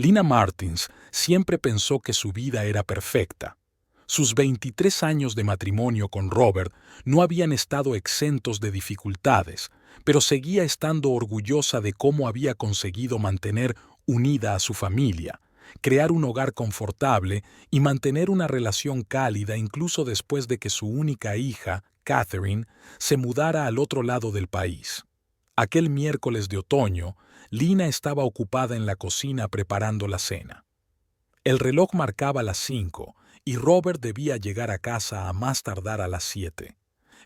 Lina Martins siempre pensó que su vida era perfecta. Sus 23 años de matrimonio con Robert no habían estado exentos de dificultades, pero seguía estando orgullosa de cómo había conseguido mantener unida a su familia, crear un hogar confortable y mantener una relación cálida incluso después de que su única hija, Catherine, se mudara al otro lado del país. Aquel miércoles de otoño, Lina estaba ocupada en la cocina preparando la cena. El reloj marcaba las 5 y Robert debía llegar a casa a más tardar a las 7.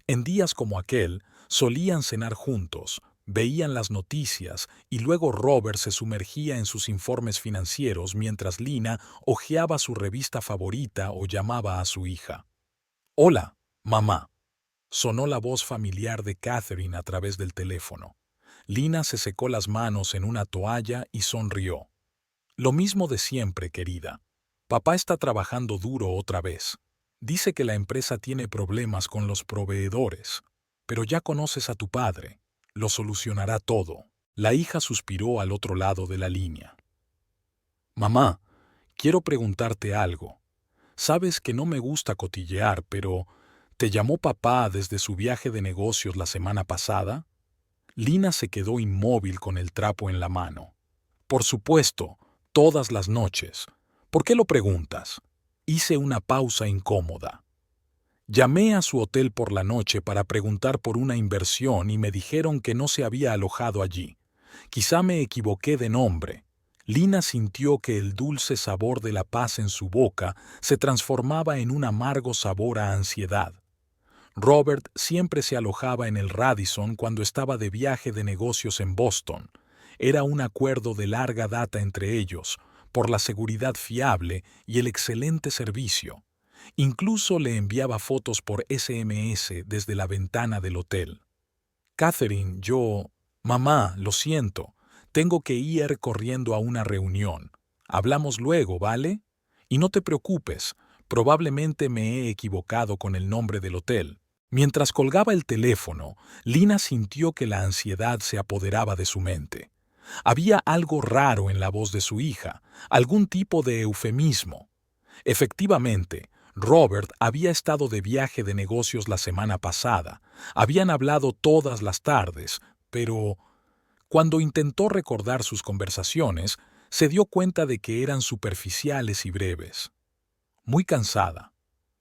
En días como aquel, solían cenar juntos, veían las noticias y luego Robert se sumergía en sus informes financieros mientras Lina hojeaba su revista favorita o llamaba a su hija. «Hola, mamá», sonó la voz familiar de Catherine a través del teléfono. Lina se secó las manos en una toalla y sonrió. «Lo mismo de siempre, querida. Papá está trabajando duro otra vez. Dice que la empresa tiene problemas con los proveedores. Pero ya conoces a tu padre. Lo solucionará todo». La hija suspiró al otro lado de la línea. «Mamá, quiero preguntarte algo. Sabes que no me gusta cotillear, pero ¿te llamó papá desde su viaje de negocios la semana pasada?» Lina se quedó inmóvil con el trapo en la mano. «Por supuesto, todas las noches. ¿Por qué lo preguntas?» Hice una pausa incómoda. Llamé a su hotel por la noche para preguntar por una inversión y me dijeron que no se había alojado allí. Quizá me equivoqué de nombre. Lina sintió que el dulce sabor de la paz en su boca se transformaba en un amargo sabor a ansiedad. Robert siempre se alojaba en el Radisson cuando estaba de viaje de negocios en Boston. Era un acuerdo de larga data entre ellos, por la seguridad fiable y el excelente servicio. Incluso le enviaba fotos por SMS desde la ventana del hotel. «Catherine, Mamá, lo siento. Tengo que ir corriendo a una reunión. Hablamos luego, ¿vale? Y no te preocupes, probablemente me he equivocado con el nombre del hotel». Mientras colgaba el teléfono, Lina sintió que la ansiedad se apoderaba de su mente. Había algo raro en la voz de su hija, algún tipo de eufemismo. Efectivamente, Robert había estado de viaje de negocios la semana pasada. Habían hablado todas las tardes, pero cuando intentó recordar sus conversaciones, se dio cuenta de que eran superficiales y breves. «Muy cansada.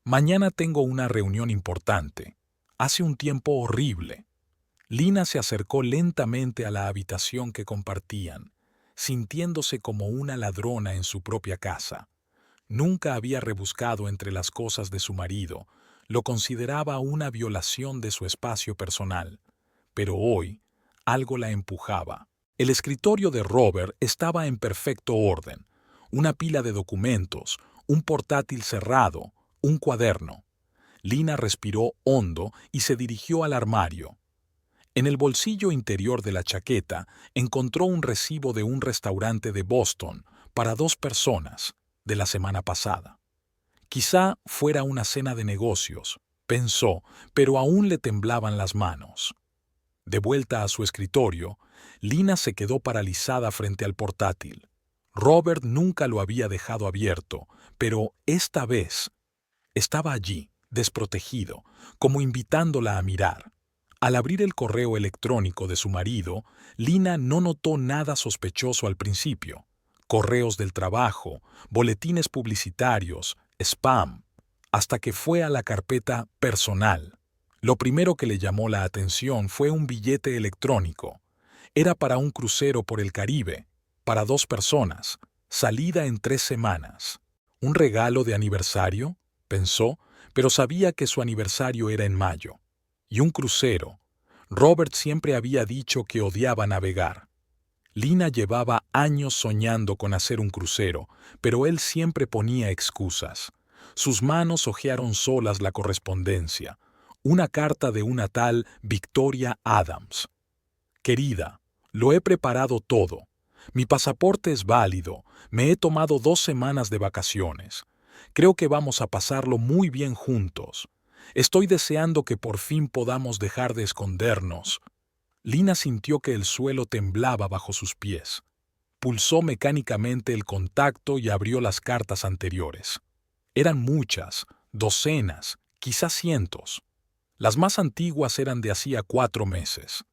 Mañana tengo una reunión importante. Hace un tiempo horrible». Lina se acercó lentamente a la habitación que compartían, sintiéndose como una ladrona en su propia casa. Nunca había rebuscado entre las cosas de su marido, lo consideraba una violación de su espacio personal. Pero hoy, algo la empujaba. El escritorio de Robert estaba en perfecto orden, una pila de documentos, un portátil cerrado, un cuaderno. Lina respiró hondo y se dirigió al armario. En el bolsillo interior de la chaqueta encontró un recibo de un restaurante de Boston para 2 personas de la semana pasada. Quizá fuera una cena de negocios, pensó, pero aún le temblaban las manos. De vuelta a su escritorio, Lina se quedó paralizada frente al portátil. Robert nunca lo había dejado abierto, pero esta vez estaba allí, desprotegido, como invitándola a mirar. Al abrir el correo electrónico de su marido, Lina no notó nada sospechoso al principio. Correos del trabajo, boletines publicitarios, spam, hasta que fue a la carpeta personal. Lo primero que le llamó la atención fue un billete electrónico. Era para un crucero por el Caribe, para 2 personas, salida en 3 semanas. ¿Un regalo de aniversario?, pensó, pero sabía que su aniversario era en mayo. Y un crucero. Robert siempre había dicho que odiaba navegar. Lina llevaba años soñando con hacer un crucero, pero él siempre ponía excusas. Sus manos hojearon solas la correspondencia. Una carta de una tal Victoria Adams. «Querida, lo he preparado todo. Mi pasaporte es válido. Me he tomado 2 semanas de vacaciones. Creo que vamos a pasarlo muy bien juntos. Estoy deseando que por fin podamos dejar de escondernos». Lina sintió que el suelo temblaba bajo sus pies. Pulsó mecánicamente el contacto y abrió las cartas anteriores. Eran muchas, docenas, quizás cientos. Las más antiguas eran de hacía 4 meses.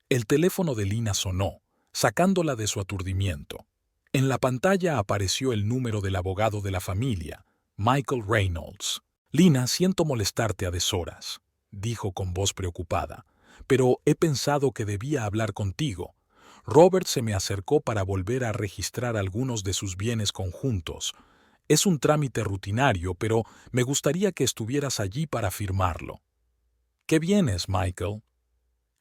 El teléfono de Lina sonó, sacándola de su aturdimiento. En la pantalla apareció el número del abogado de la familia, Michael Reynolds. «Lina, siento molestarte a deshoras», dijo con voz preocupada, «pero he pensado que debía hablar contigo. Robert se me acercó para volver a registrar algunos de sus bienes conjuntos. Es un trámite rutinario, pero me gustaría que estuvieras allí para firmarlo». «¿Qué bienes, Michael?».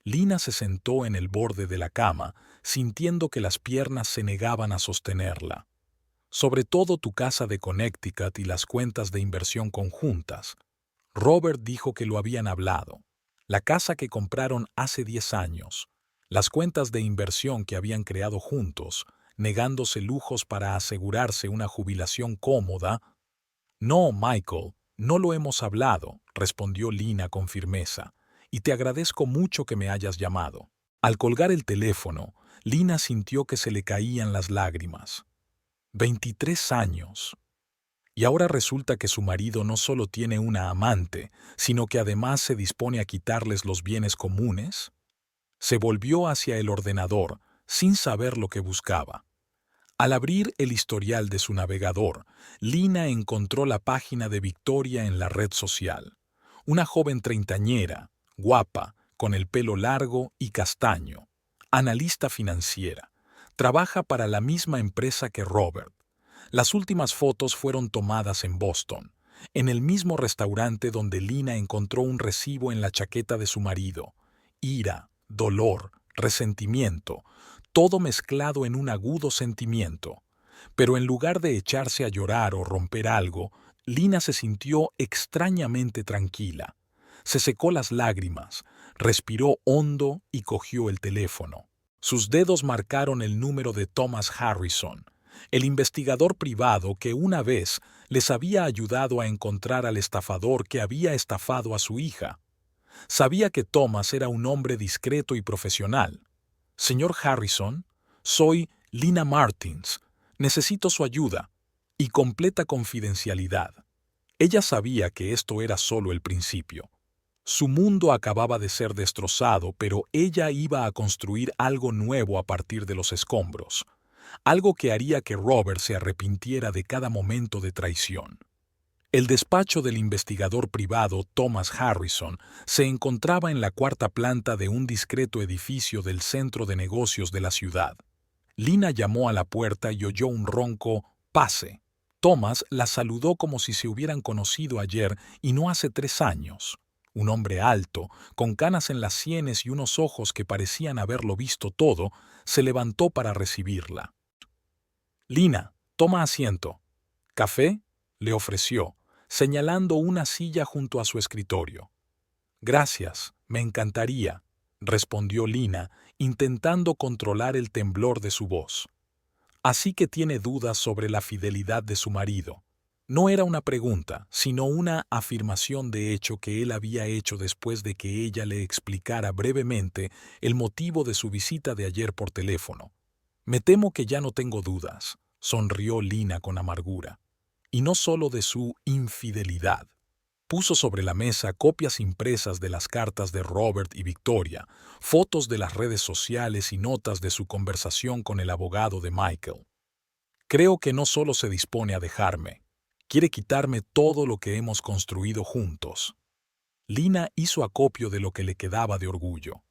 Lina se sentó en el borde de la cama, sintiendo que las piernas se negaban a sostenerla. «Sobre todo tu casa de Connecticut y las cuentas de inversión conjuntas». Robert dijo que lo habían hablado. La casa que compraron hace 10 años. Las cuentas de inversión que habían creado juntos, negándose lujos para asegurarse una jubilación cómoda. «No, Michael, no lo hemos hablado», respondió Lina con firmeza, «y te agradezco mucho que me hayas llamado». Al colgar el teléfono, Lina sintió que se le caían las lágrimas. 23 años. Y ahora resulta que su marido no solo tiene una amante, sino que además se dispone a quitarles los bienes comunes. Se volvió hacia el ordenador, sin saber lo que buscaba. Al abrir el historial de su navegador, Lina encontró la página de Victoria en la red social. Una joven treintañera, guapa, con el pelo largo y castaño, analista financiera. Trabaja para la misma empresa que Robert. Las últimas fotos fueron tomadas en Boston, en el mismo restaurante donde Lina encontró un recibo en la chaqueta de su marido. Ira, dolor, resentimiento, todo mezclado en un agudo sentimiento. Pero en lugar de echarse a llorar o romper algo, Lina se sintió extrañamente tranquila. Se secó las lágrimas, respiró hondo y cogió el teléfono. Sus dedos marcaron el número de Thomas Harrison, el investigador privado que una vez les había ayudado a encontrar al estafador que había estafado a su hija. Sabía que Thomas era un hombre discreto y profesional. «Señor Harrison, soy Lina Martins. Necesito su ayuda y completa confidencialidad». Ella sabía que esto era solo el principio. Su mundo acababa de ser destrozado, pero ella iba a construir algo nuevo a partir de los escombros. Algo que haría que Robert se arrepintiera de cada momento de traición. El despacho del investigador privado Thomas Harrison se encontraba en la 4ª planta de un discreto edificio del centro de negocios de la ciudad. Lina llamó a la puerta y oyó un ronco «Pase». Thomas la saludó como si se hubieran conocido ayer y no hace 3 años. Un hombre alto, con canas en las sienes y unos ojos que parecían haberlo visto todo, se levantó para recibirla. «Lina, toma asiento». «¿Café?», le ofreció, señalando una silla junto a su escritorio. «Gracias, me encantaría», respondió Lina, intentando controlar el temblor de su voz. Así que tiene dudas sobre la fidelidad de su marido. No era una pregunta, sino una afirmación de hecho que él había hecho después de que ella le explicara brevemente el motivo de su visita de ayer por teléfono. «Me temo que ya no tengo dudas», sonrió Lina con amargura. Y no solo de su infidelidad. Puso sobre la mesa copias impresas de las cartas de Robert y Victoria, fotos de las redes sociales y notas de su conversación con el abogado de Michael. «Creo que no solo se dispone a dejarme, quiere quitarme todo lo que hemos construido juntos». Lina hizo acopio de lo que le quedaba de orgullo.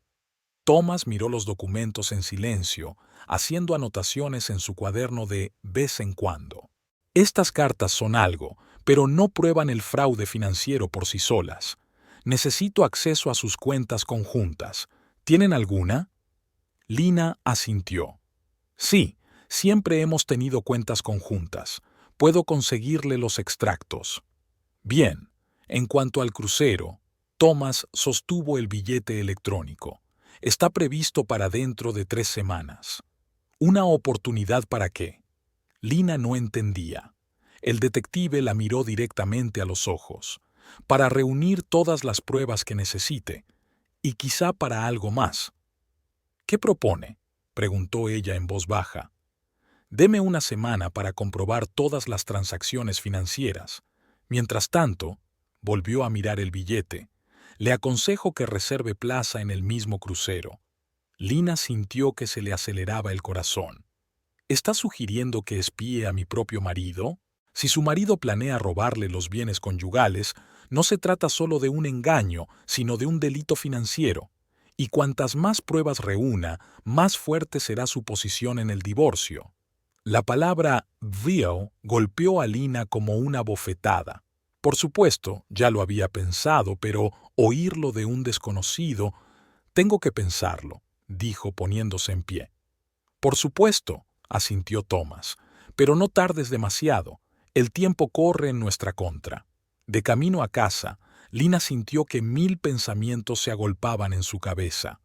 Thomas miró los documentos en silencio, haciendo anotaciones en su cuaderno de vez en cuando. «Estas cartas son algo, pero no prueban el fraude financiero por sí solas. Necesito acceso a sus cuentas conjuntas. ¿Tienen alguna?». Lina asintió. «Sí, siempre hemos tenido cuentas conjuntas. Puedo conseguirle los extractos». «Bien, en cuanto al crucero», Thomas sostuvo el billete electrónico. «Está previsto para dentro de 3 semanas». «¿Una oportunidad para qué?». Lina no entendía. El detective la miró directamente a los ojos. «Para reunir todas las pruebas que necesite. Y quizá para algo más». «¿Qué propone?», preguntó ella en voz baja. Deme una semana para comprobar todas las transacciones financieras. Mientras tanto, volvió a mirar el billete. Le aconsejo que reserve plaza en el mismo crucero. Lina sintió que se le aceleraba el corazón. ¿Está sugiriendo que espíe a mi propio marido? Si su marido planea robarle los bienes conyugales, no se trata solo de un engaño, sino de un delito financiero. Y cuantas más pruebas reúna, más fuerte será su posición en el divorcio. La palabra deal golpeó a Lina como una bofetada. Por supuesto, ya lo había pensado, pero oírlo de un desconocido, tengo que pensarlo, dijo poniéndose en pie. Por supuesto, asintió Thomas, pero no tardes demasiado. El tiempo corre en nuestra contra. De camino a casa, Lina sintió que 1000 pensamientos se agolpaban en su cabeza.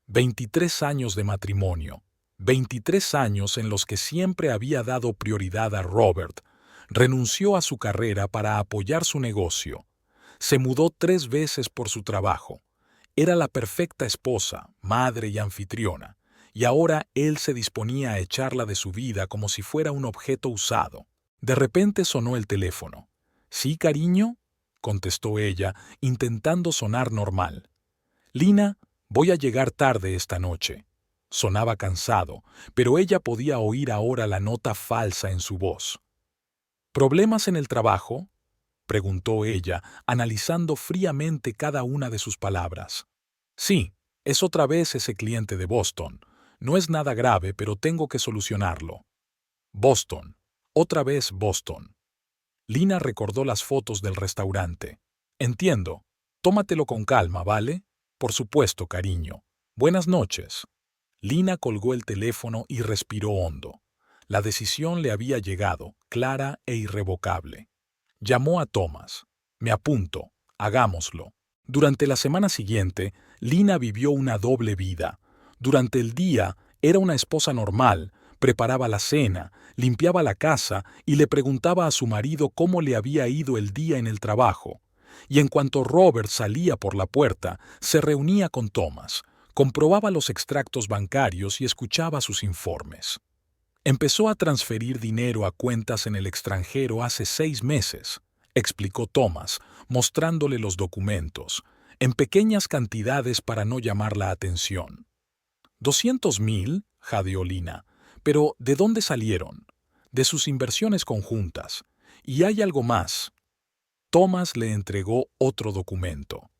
23 años de matrimonio, 23 años en los que siempre había dado prioridad a Robert. Renunció a su carrera para apoyar su negocio. Se mudó 3 veces por su trabajo. Era la perfecta esposa, madre y anfitriona, y ahora él se disponía a echarla de su vida como si fuera un objeto usado. De repente sonó el teléfono. «¿Sí, cariño?», contestó ella, intentando sonar normal. «Lina, voy a llegar tarde esta noche». Sonaba cansado, pero ella podía oír ahora la nota falsa en su voz. «¿Problemas en el trabajo?», preguntó ella, analizando fríamente cada una de sus palabras. «Sí, es otra vez ese cliente de Boston. No es nada grave, pero tengo que solucionarlo». Boston. Otra vez Boston. Lina recordó las fotos del restaurante. «Entiendo. Tómatelo con calma, ¿vale? Por supuesto, cariño. Buenas noches». Lina colgó el teléfono y respiró hondo. La decisión le había llegado, clara e irrevocable. Llamó a Thomas. «Me apunto. Hagámoslo». Durante la semana siguiente, Lina vivió una doble vida. Durante el día, era una esposa normal, preparaba la cena, limpiaba la casa y le preguntaba a su marido cómo le había ido el día en el trabajo. Y en cuanto Robert salía por la puerta, se reunía con Thomas, comprobaba los extractos bancarios y escuchaba sus informes. Empezó a transferir dinero a cuentas en el extranjero hace 6 meses, explicó Thomas, mostrándole los documentos, en pequeñas cantidades para no llamar la atención. «¿200,000?», jadeó Lina. «Pero, ¿de dónde salieron?». «De sus inversiones conjuntas. Y hay algo más». Thomas le entregó otro documento.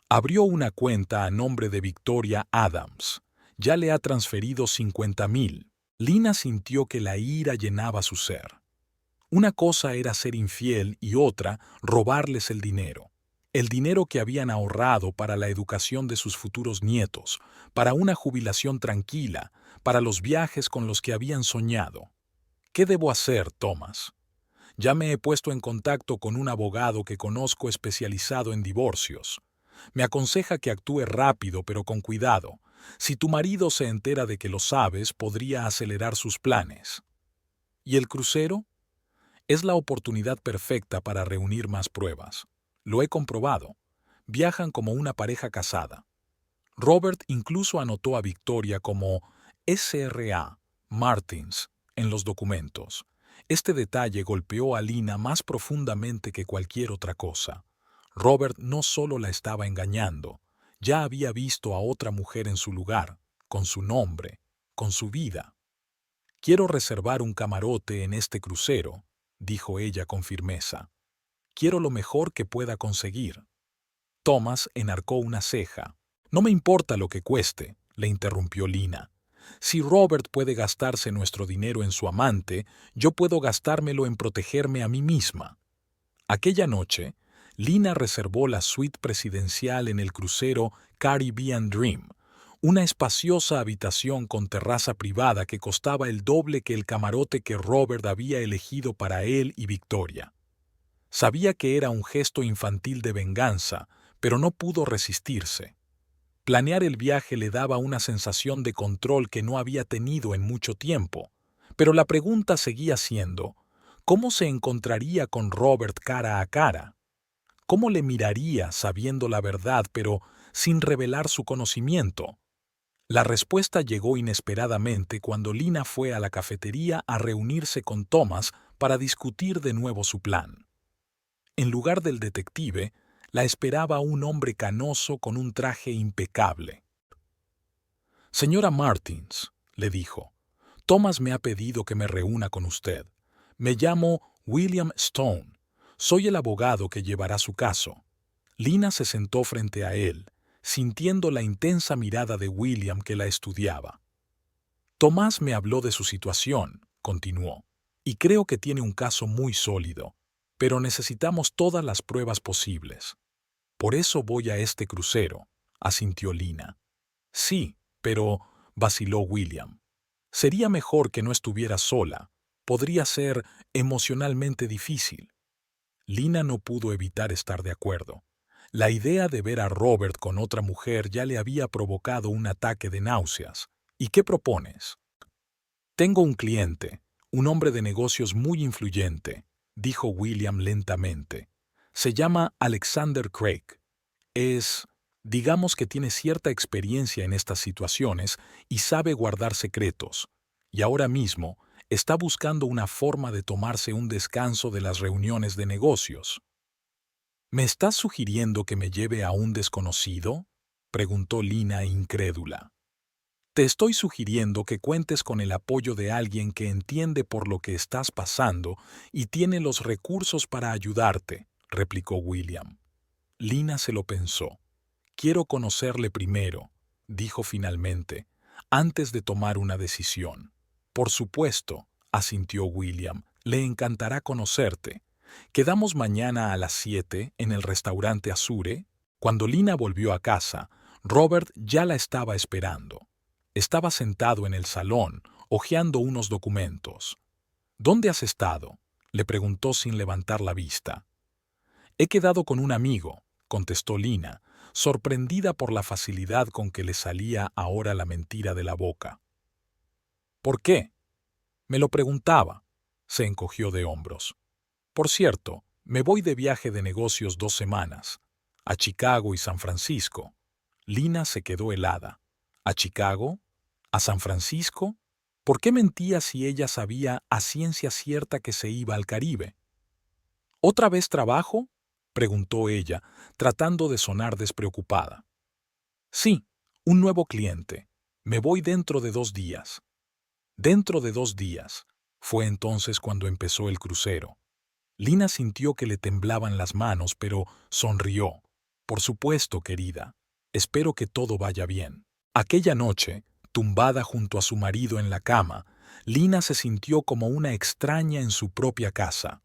Abrió una cuenta a nombre de Victoria Adams. Ya le ha transferido 50,000. Lina sintió que la ira llenaba su ser. Una cosa era ser infiel y otra, robarles el dinero. El dinero que habían ahorrado para la educación de sus futuros nietos, para una jubilación tranquila, para los viajes con los que habían soñado. «¿Qué debo hacer, Thomas?». «Ya me he puesto en contacto con un abogado que conozco especializado en divorcios. Me aconseja que actúe rápido pero con cuidado. Si tu marido se entera de que lo sabes, podría acelerar sus planes». «¿Y el crucero?». «Es la oportunidad perfecta para reunir más pruebas. Lo he comprobado. Viajan como una pareja casada». Robert incluso anotó a Victoria como SRA Martins en los documentos. Este detalle golpeó a Lina más profundamente que cualquier otra cosa. Robert no solo la estaba engañando, ya había visto a otra mujer en su lugar, con su nombre, con su vida. «Quiero reservar un camarote en este crucero», dijo ella con firmeza. «Quiero lo mejor que pueda conseguir». Thomas enarcó una ceja. «No me importa lo que cueste», le interrumpió Lina. «Si Robert puede gastarse nuestro dinero en su amante, yo puedo gastármelo en protegerme a mí misma». Aquella noche, Lina reservó la suite presidencial en el crucero Caribbean Dream, una espaciosa habitación con terraza privada que costaba el doble que el camarote que Robert había elegido para él y Victoria. Sabía que era un gesto infantil de venganza, pero no pudo resistirse. Planear el viaje le daba una sensación de control que no había tenido en mucho tiempo, pero la pregunta seguía siendo, ¿cómo se encontraría con Robert cara a cara? ¿Cómo le miraría sabiendo la verdad pero sin revelar su conocimiento? La respuesta llegó inesperadamente cuando Lina fue a la cafetería a reunirse con Thomas para discutir de nuevo su plan. En lugar del detective, la esperaba un hombre canoso con un traje impecable. «Señora Martins», le dijo, «Thomas me ha pedido que me reúna con usted. Me llamo William Stone. Soy el abogado que llevará su caso». Lina se sentó frente a él, sintiendo la intensa mirada de William que la estudiaba. «Tomás me habló de su situación», continuó, «y creo que tiene un caso muy sólido, pero necesitamos todas las pruebas posibles. Por eso voy a este crucero», asintió Lina. «Sí, pero», vaciló William, «sería mejor que no estuviera sola. Podría ser emocionalmente difícil». Lina no pudo evitar estar de acuerdo. La idea de ver a Robert con otra mujer ya le había provocado un ataque de náuseas. «¿Y qué propones?» «Tengo un cliente, un hombre de negocios muy influyente», dijo William lentamente. «Se llama Alexander Craig. Digamos que tiene cierta experiencia en estas situaciones y sabe guardar secretos. Y ahora mismo está buscando una forma de tomarse un descanso de las reuniones de negocios». «¿Me estás sugiriendo que me lleve a un desconocido?», preguntó Lina incrédula. «Te estoy sugiriendo que cuentes con el apoyo de alguien que entiende por lo que estás pasando y tiene los recursos para ayudarte», replicó William. Lina se lo pensó. «Quiero conocerle primero», dijo finalmente, «antes de tomar una decisión». «Por supuesto», asintió William, «le encantará conocerte. ¿Quedamos mañana a las 7 en el restaurante Azure?» Cuando Lina volvió a casa, Robert ya la estaba esperando. Estaba sentado en el salón, hojeando unos documentos. «¿Dónde has estado?», le preguntó sin levantar la vista. «He quedado con un amigo», contestó Lina, sorprendida por la facilidad con que le salía ahora la mentira de la boca. «¿Por qué?». «Me lo preguntaba», se encogió de hombros. «Por cierto, me voy de viaje de negocios 2 semanas, a Chicago y San Francisco». Lina se quedó helada. ¿A Chicago? ¿A San Francisco? ¿Por qué mentía si ella sabía a ciencia cierta que se iba al Caribe? «¿Otra vez trabajo?», preguntó ella, tratando de sonar despreocupada. «Sí, un nuevo cliente. Me voy dentro de 2 días». «Dentro de 2 días». Fue entonces cuando empezó el crucero. Lina sintió que le temblaban las manos, pero sonrió. «Por supuesto, querida. Espero que todo vaya bien». Aquella noche, tumbada junto a su marido en la cama, Lina se sintió como una extraña en su propia casa.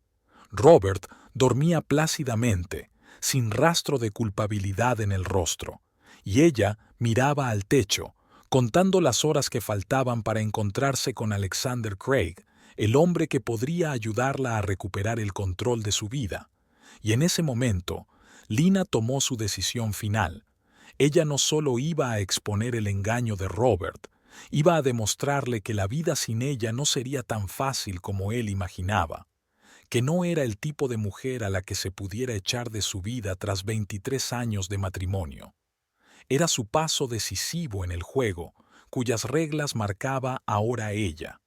Robert dormía plácidamente, sin rastro de culpabilidad en el rostro, y ella miraba al techo, contando las horas que faltaban para encontrarse con Alexander Craig, el hombre que podría ayudarla a recuperar el control de su vida. Y en ese momento, Lina tomó su decisión final. Ella no solo iba a exponer el engaño de Robert, iba a demostrarle que la vida sin ella no sería tan fácil como él imaginaba, que no era el tipo de mujer a la que se pudiera echar de su vida tras 23 años de matrimonio. Era su paso decisivo en el juego, cuyas reglas marcaba ahora ella.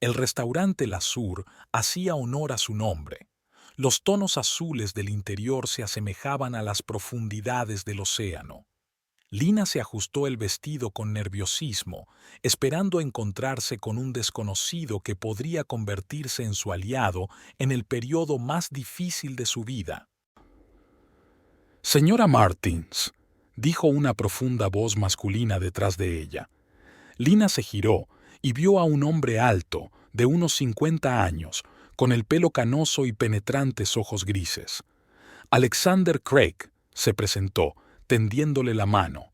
El restaurante La Sur hacía honor a su nombre. Los tonos azules del interior se asemejaban a las profundidades del océano. Lina se ajustó el vestido con nerviosismo, esperando encontrarse con un desconocido que podría convertirse en su aliado en el periodo más difícil de su vida. «Señora Martins», dijo una profunda voz masculina detrás de ella. Lina se giró y vio a un hombre alto, de unos 50 años, con el pelo canoso y penetrantes ojos grises. «Alexander Craig», se presentó, tendiéndole la mano.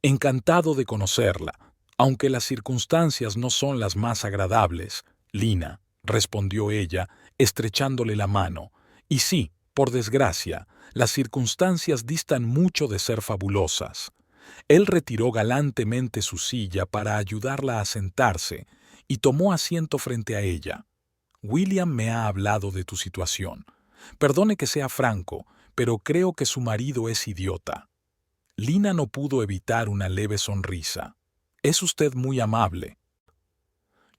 «Encantado de conocerla, aunque las circunstancias no son las más agradables, Lina», respondió ella, estrechándole la mano. «Y sí, por desgracia, las circunstancias distan mucho de ser fabulosas». Él retiró galantemente su silla para ayudarla a sentarse y tomó asiento frente a ella. «William me ha hablado de tu situación. Perdone que sea franco, pero creo que su marido es idiota». Lina no pudo evitar una leve sonrisa. Es usted muy amable.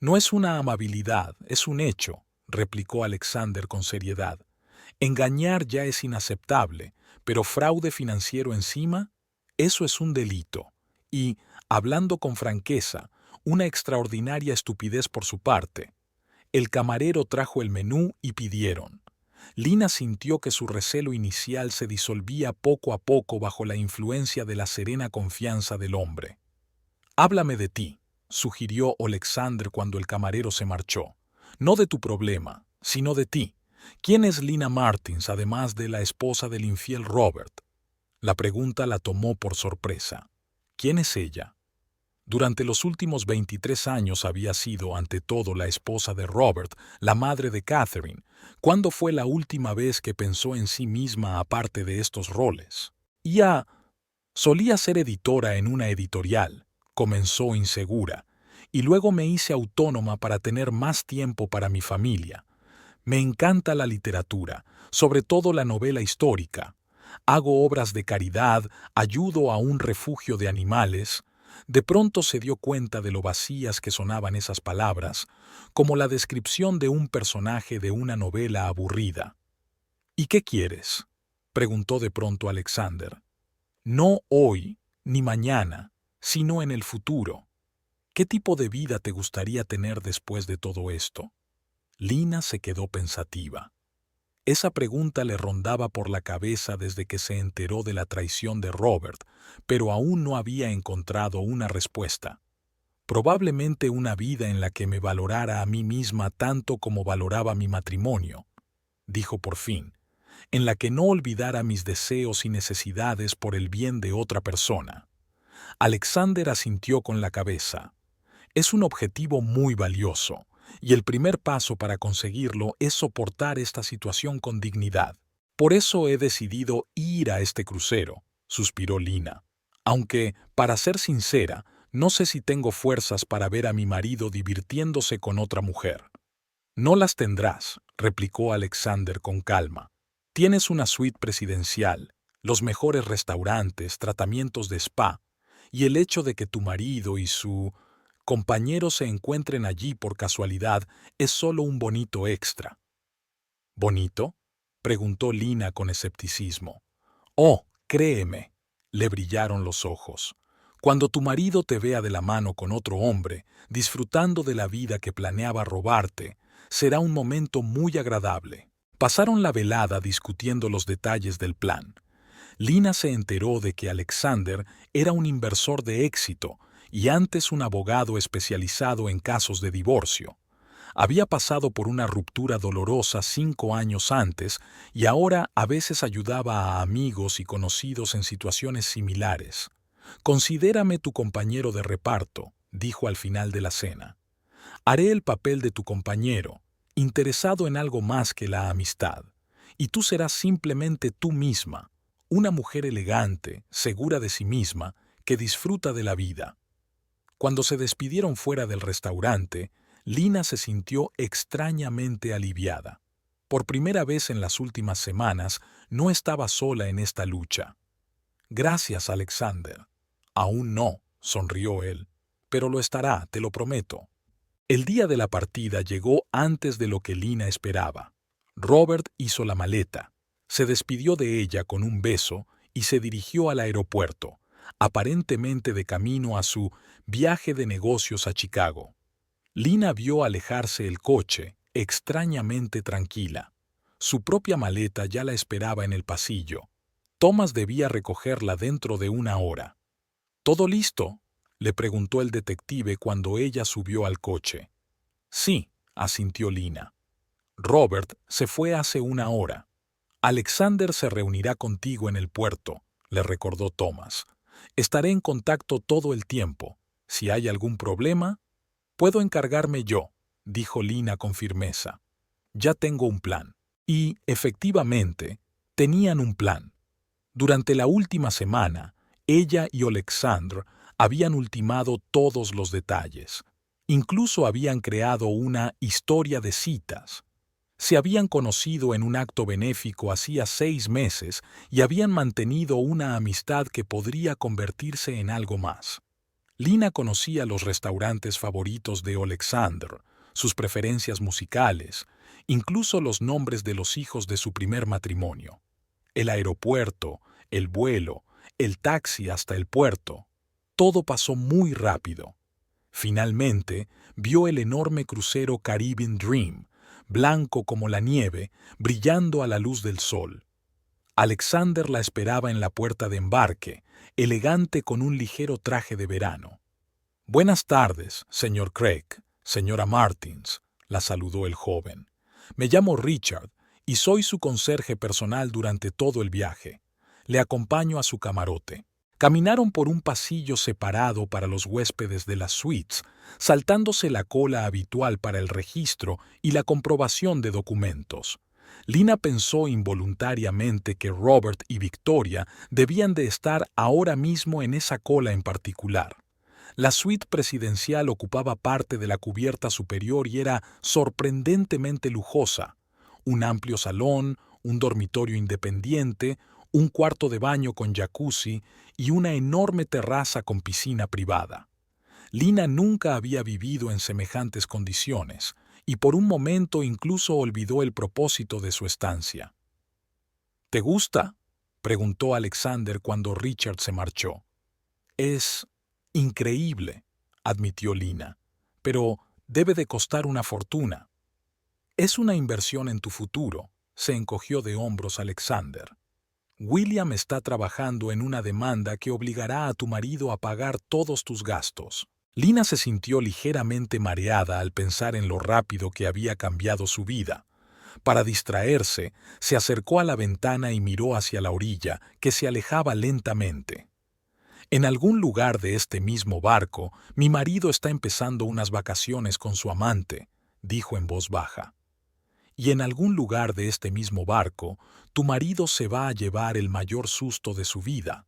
No es una amabilidad, es un hecho, replicó Alexander con seriedad. Engañar ya es inaceptable, pero fraude financiero encima, eso es un delito. Y, hablando con franqueza, una extraordinaria estupidez por su parte. El camarero trajo el menú y pidieron. Lina sintió que su recelo inicial se disolvía poco a poco bajo la influencia de la serena confianza del hombre. «Háblame de ti», sugirió Alexander cuando el camarero se marchó. «No de tu problema, sino de ti. ¿Quién es Lina Martins, además de la esposa del infiel Robert?» La pregunta la tomó por sorpresa. ¿Quién es ella? Durante los últimos 23 años había sido, ante todo, la esposa de Robert, la madre de Catherine. ¿Cuándo fue la última vez que pensó en sí misma aparte de estos roles? Solía ser editora en una editorial. Comenzó insegura, y luego me hice autónoma para tener más tiempo para mi familia. Me encanta la literatura, sobre todo la novela histórica. Hago obras de caridad, ayudo a un refugio de animales. De pronto se dio cuenta de lo vacías que sonaban esas palabras, como la descripción de un personaje de una novela aburrida. «¿Y qué quieres?», preguntó de pronto Alexander. «No hoy, ni mañana, sino en el futuro. ¿Qué tipo de vida te gustaría tener después de todo esto?» Lina se quedó pensativa. Esa pregunta le rondaba por la cabeza desde que se enteró de la traición de Robert, pero aún no había encontrado una respuesta. «Probablemente una vida en la que me valorara a mí misma tanto como valoraba mi matrimonio», dijo por fin, «en la que no olvidara mis deseos y necesidades por el bien de otra persona». Alexander asintió con la cabeza. «Es un objetivo muy valioso, y el primer paso para conseguirlo es soportar esta situación con dignidad. Por eso he decidido ir a este crucero», suspiró Lina. «Aunque, para ser sincera, no sé si tengo fuerzas para ver a mi marido divirtiéndose con otra mujer». «No las tendrás», replicó Alexander con calma. «Tienes una suite presidencial, los mejores restaurantes, tratamientos de spa, y el hecho de que tu marido y su compañero se encuentren allí por casualidad es solo un bonito extra». «¿Bonito?», preguntó Lina con escepticismo. «Oh, créeme», le brillaron los ojos. «Cuando tu marido te vea de la mano con otro hombre, disfrutando de la vida que planeaba robarte, será un momento muy agradable». Pasaron la velada discutiendo los detalles del plan. Lina se enteró de que Alexander era un inversor de éxito y antes un abogado especializado en casos de divorcio. Había pasado por una ruptura dolorosa 5 años antes y ahora a veces ayudaba a amigos y conocidos en situaciones similares. «Considérame tu compañero de reparto», dijo al final de la cena. «Haré el papel de tu compañero, interesado en algo más que la amistad, y tú serás simplemente tú misma, una mujer elegante, segura de sí misma, que disfruta de la vida». Cuando se despidieron fuera del restaurante, Lina se sintió extrañamente aliviada. Por primera vez en las últimas semanas, no estaba sola en esta lucha. «Gracias, Alexander». «Aún no», sonrió él, «pero lo estará, te lo prometo». El día de la partida llegó antes de lo que Lina esperaba. Robert hizo la maleta, se despidió de ella con un beso y se dirigió al aeropuerto, aparentemente de camino a su viaje de negocios a Chicago. Lina vio alejarse el coche, extrañamente tranquila. Su propia maleta ya la esperaba en el pasillo. Thomas debía recogerla dentro de 1 hora. «¿Todo listo?», le preguntó el detective cuando ella subió al coche. «Sí», asintió Lina. «Robert se fue hace 1 hora. Alexander se reunirá contigo en el puerto», le recordó Thomas. «Estaré en contacto todo el tiempo. Si hay algún problema, puedo encargarme yo», dijo Lina con firmeza. «Ya tengo un plan». Y, efectivamente, tenían un plan. Durante la última semana, ella y Alexander habían ultimado todos los detalles. Incluso habían creado una historia de citas. Se habían conocido en un acto benéfico hacía 6 meses y habían mantenido una amistad que podría convertirse en algo más. Lina conocía los restaurantes favoritos de Alexander, sus preferencias musicales, incluso los nombres de los hijos de su primer matrimonio. El aeropuerto, el vuelo, el taxi hasta el puerto. Todo pasó muy rápido. Finalmente, vio el enorme crucero Caribbean Dream, blanco como la nieve, brillando a la luz del sol. Alexander la esperaba en la puerta de embarque, elegante con un ligero traje de verano. «Buenas tardes, señor Craig, señora Martins», la saludó el joven. «Me llamo Richard y soy su conserje personal durante todo el viaje. Le acompaño a su camarote». Caminaron por un pasillo separado para los huéspedes de las suites, saltándose la cola habitual para el registro y la comprobación de documentos. Lina pensó involuntariamente que Robert y Victoria debían de estar ahora mismo en esa cola en particular. La suite presidencial ocupaba parte de la cubierta superior y era sorprendentemente lujosa. Un amplio salón, un dormitorio independiente, un cuarto de baño con jacuzzi y una enorme terraza con piscina privada. Lina nunca había vivido en semejantes condiciones y por un momento incluso olvidó el propósito de su estancia. «¿Te gusta?», preguntó Alexander cuando Richard se marchó. «Es increíble», admitió Lina, «pero debe de costar una fortuna». «Es una inversión en tu futuro», se encogió de hombros Alexander. «William está trabajando en una demanda que obligará a tu marido a pagar todos tus gastos». Lina se sintió ligeramente mareada al pensar en lo rápido que había cambiado su vida. Para distraerse, se acercó a la ventana y miró hacia la orilla, que se alejaba lentamente. «En algún lugar de este mismo barco, mi marido está empezando unas vacaciones con su amante», dijo en voz baja. «Y en algún lugar de este mismo barco, tu marido se va a llevar el mayor susto de su vida»,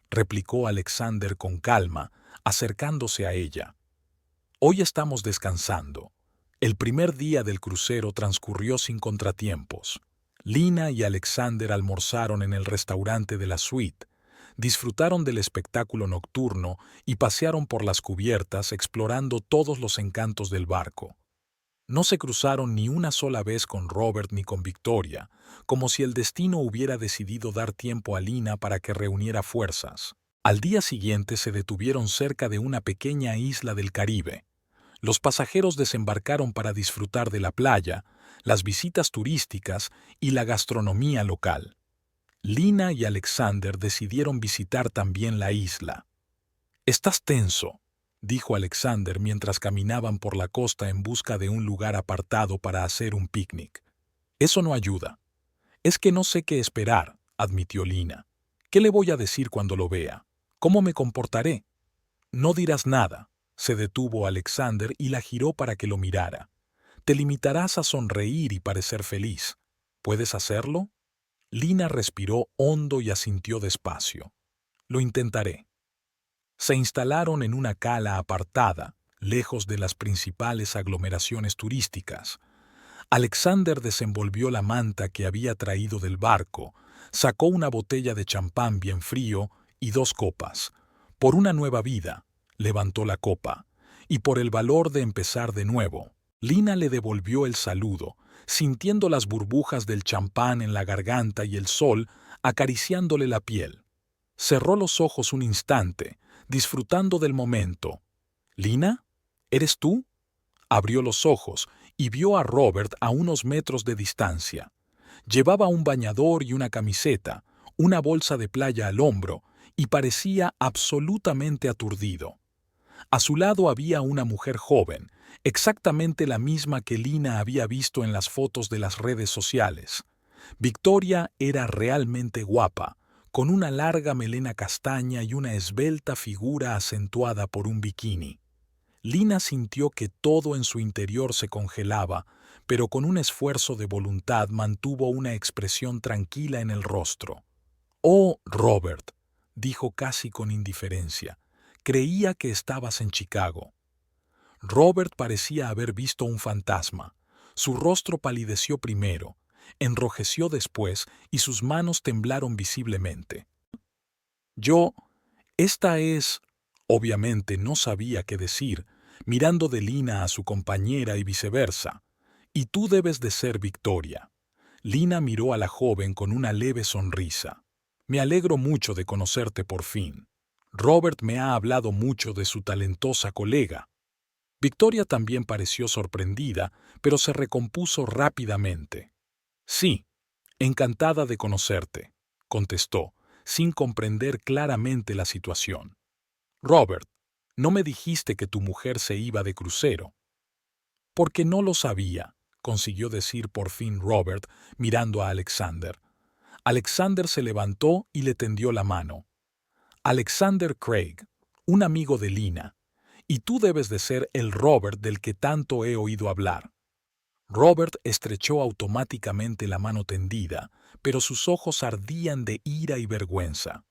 replicó Alexander con calma, acercándose a ella. «Hoy estamos descansando». El primer día del crucero transcurrió sin contratiempos. Lina y Alexander almorzaron en el restaurante de la suite, disfrutaron del espectáculo nocturno y pasearon por las cubiertas explorando todos los encantos del barco. No se cruzaron ni una sola vez con Robert ni con Victoria, como si el destino hubiera decidido dar tiempo a Lina para que reuniera fuerzas. Al día siguiente se detuvieron cerca de una pequeña isla del Caribe. Los pasajeros desembarcaron para disfrutar de la playa, las visitas turísticas y la gastronomía local. Lina y Alexander decidieron visitar también la isla. «Estás tenso», dijo Alexander mientras caminaban por la costa en busca de un lugar apartado para hacer un picnic. «Eso no ayuda». «Es que no sé qué esperar», admitió Lina. «¿Qué le voy a decir cuando lo vea? ¿Cómo me comportaré?» «No dirás nada», se detuvo Alexander y la giró para que lo mirara. «Te limitarás a sonreír y parecer feliz. ¿Puedes hacerlo?» Lina respiró hondo y asintió despacio. «Lo intentaré». Se instalaron en una cala apartada, lejos de las principales aglomeraciones turísticas. Alexander desenvolvió la manta que había traído del barco, sacó una botella de champán bien frío y 2 copas. Por una nueva vida, levantó la copa, y por el valor de empezar de nuevo. Lina le devolvió el saludo, sintiendo las burbujas del champán en la garganta y el sol acariciándole la piel. Cerró los ojos un instante, disfrutando del momento. «¿Lina? ¿Eres tú?» Abrió los ojos y vio a Robert a unos metros de distancia. Llevaba un bañador y una camiseta, una bolsa de playa al hombro, y parecía absolutamente aturdido. A su lado había una mujer joven, exactamente la misma que Lina había visto en las fotos de las redes sociales. Victoria era realmente guapa, con una larga melena castaña y una esbelta figura acentuada por un bikini. Lina sintió que todo en su interior se congelaba, pero con un esfuerzo de voluntad mantuvo una expresión tranquila en el rostro. «Oh, Robert», dijo casi con indiferencia, «creía que estabas en Chicago». Robert parecía haber visto un fantasma. Su rostro palideció primero, enrojeció después y sus manos temblaron visiblemente. «Esta es Obviamente no sabía qué decir, mirando de Lina a su compañera y viceversa. Y tú debes de ser Victoria. Lina miró a la joven con una leve sonrisa. Me alegro mucho de conocerte por fin. Robert me ha hablado mucho de su talentosa colega. Victoria también pareció sorprendida, pero se recompuso rápidamente. Sí, encantada de conocerte, contestó, sin comprender claramente la situación. Robert, no me dijiste que tu mujer se iba de crucero. Porque no lo sabía, consiguió decir por fin Robert, mirando a Alexander. Alexander se levantó y le tendió la mano. Alexander Craig, un amigo de Lina, y tú debes de ser el Robert del que tanto he oído hablar. Robert estrechó automáticamente la mano tendida, pero sus ojos ardían de ira y vergüenza.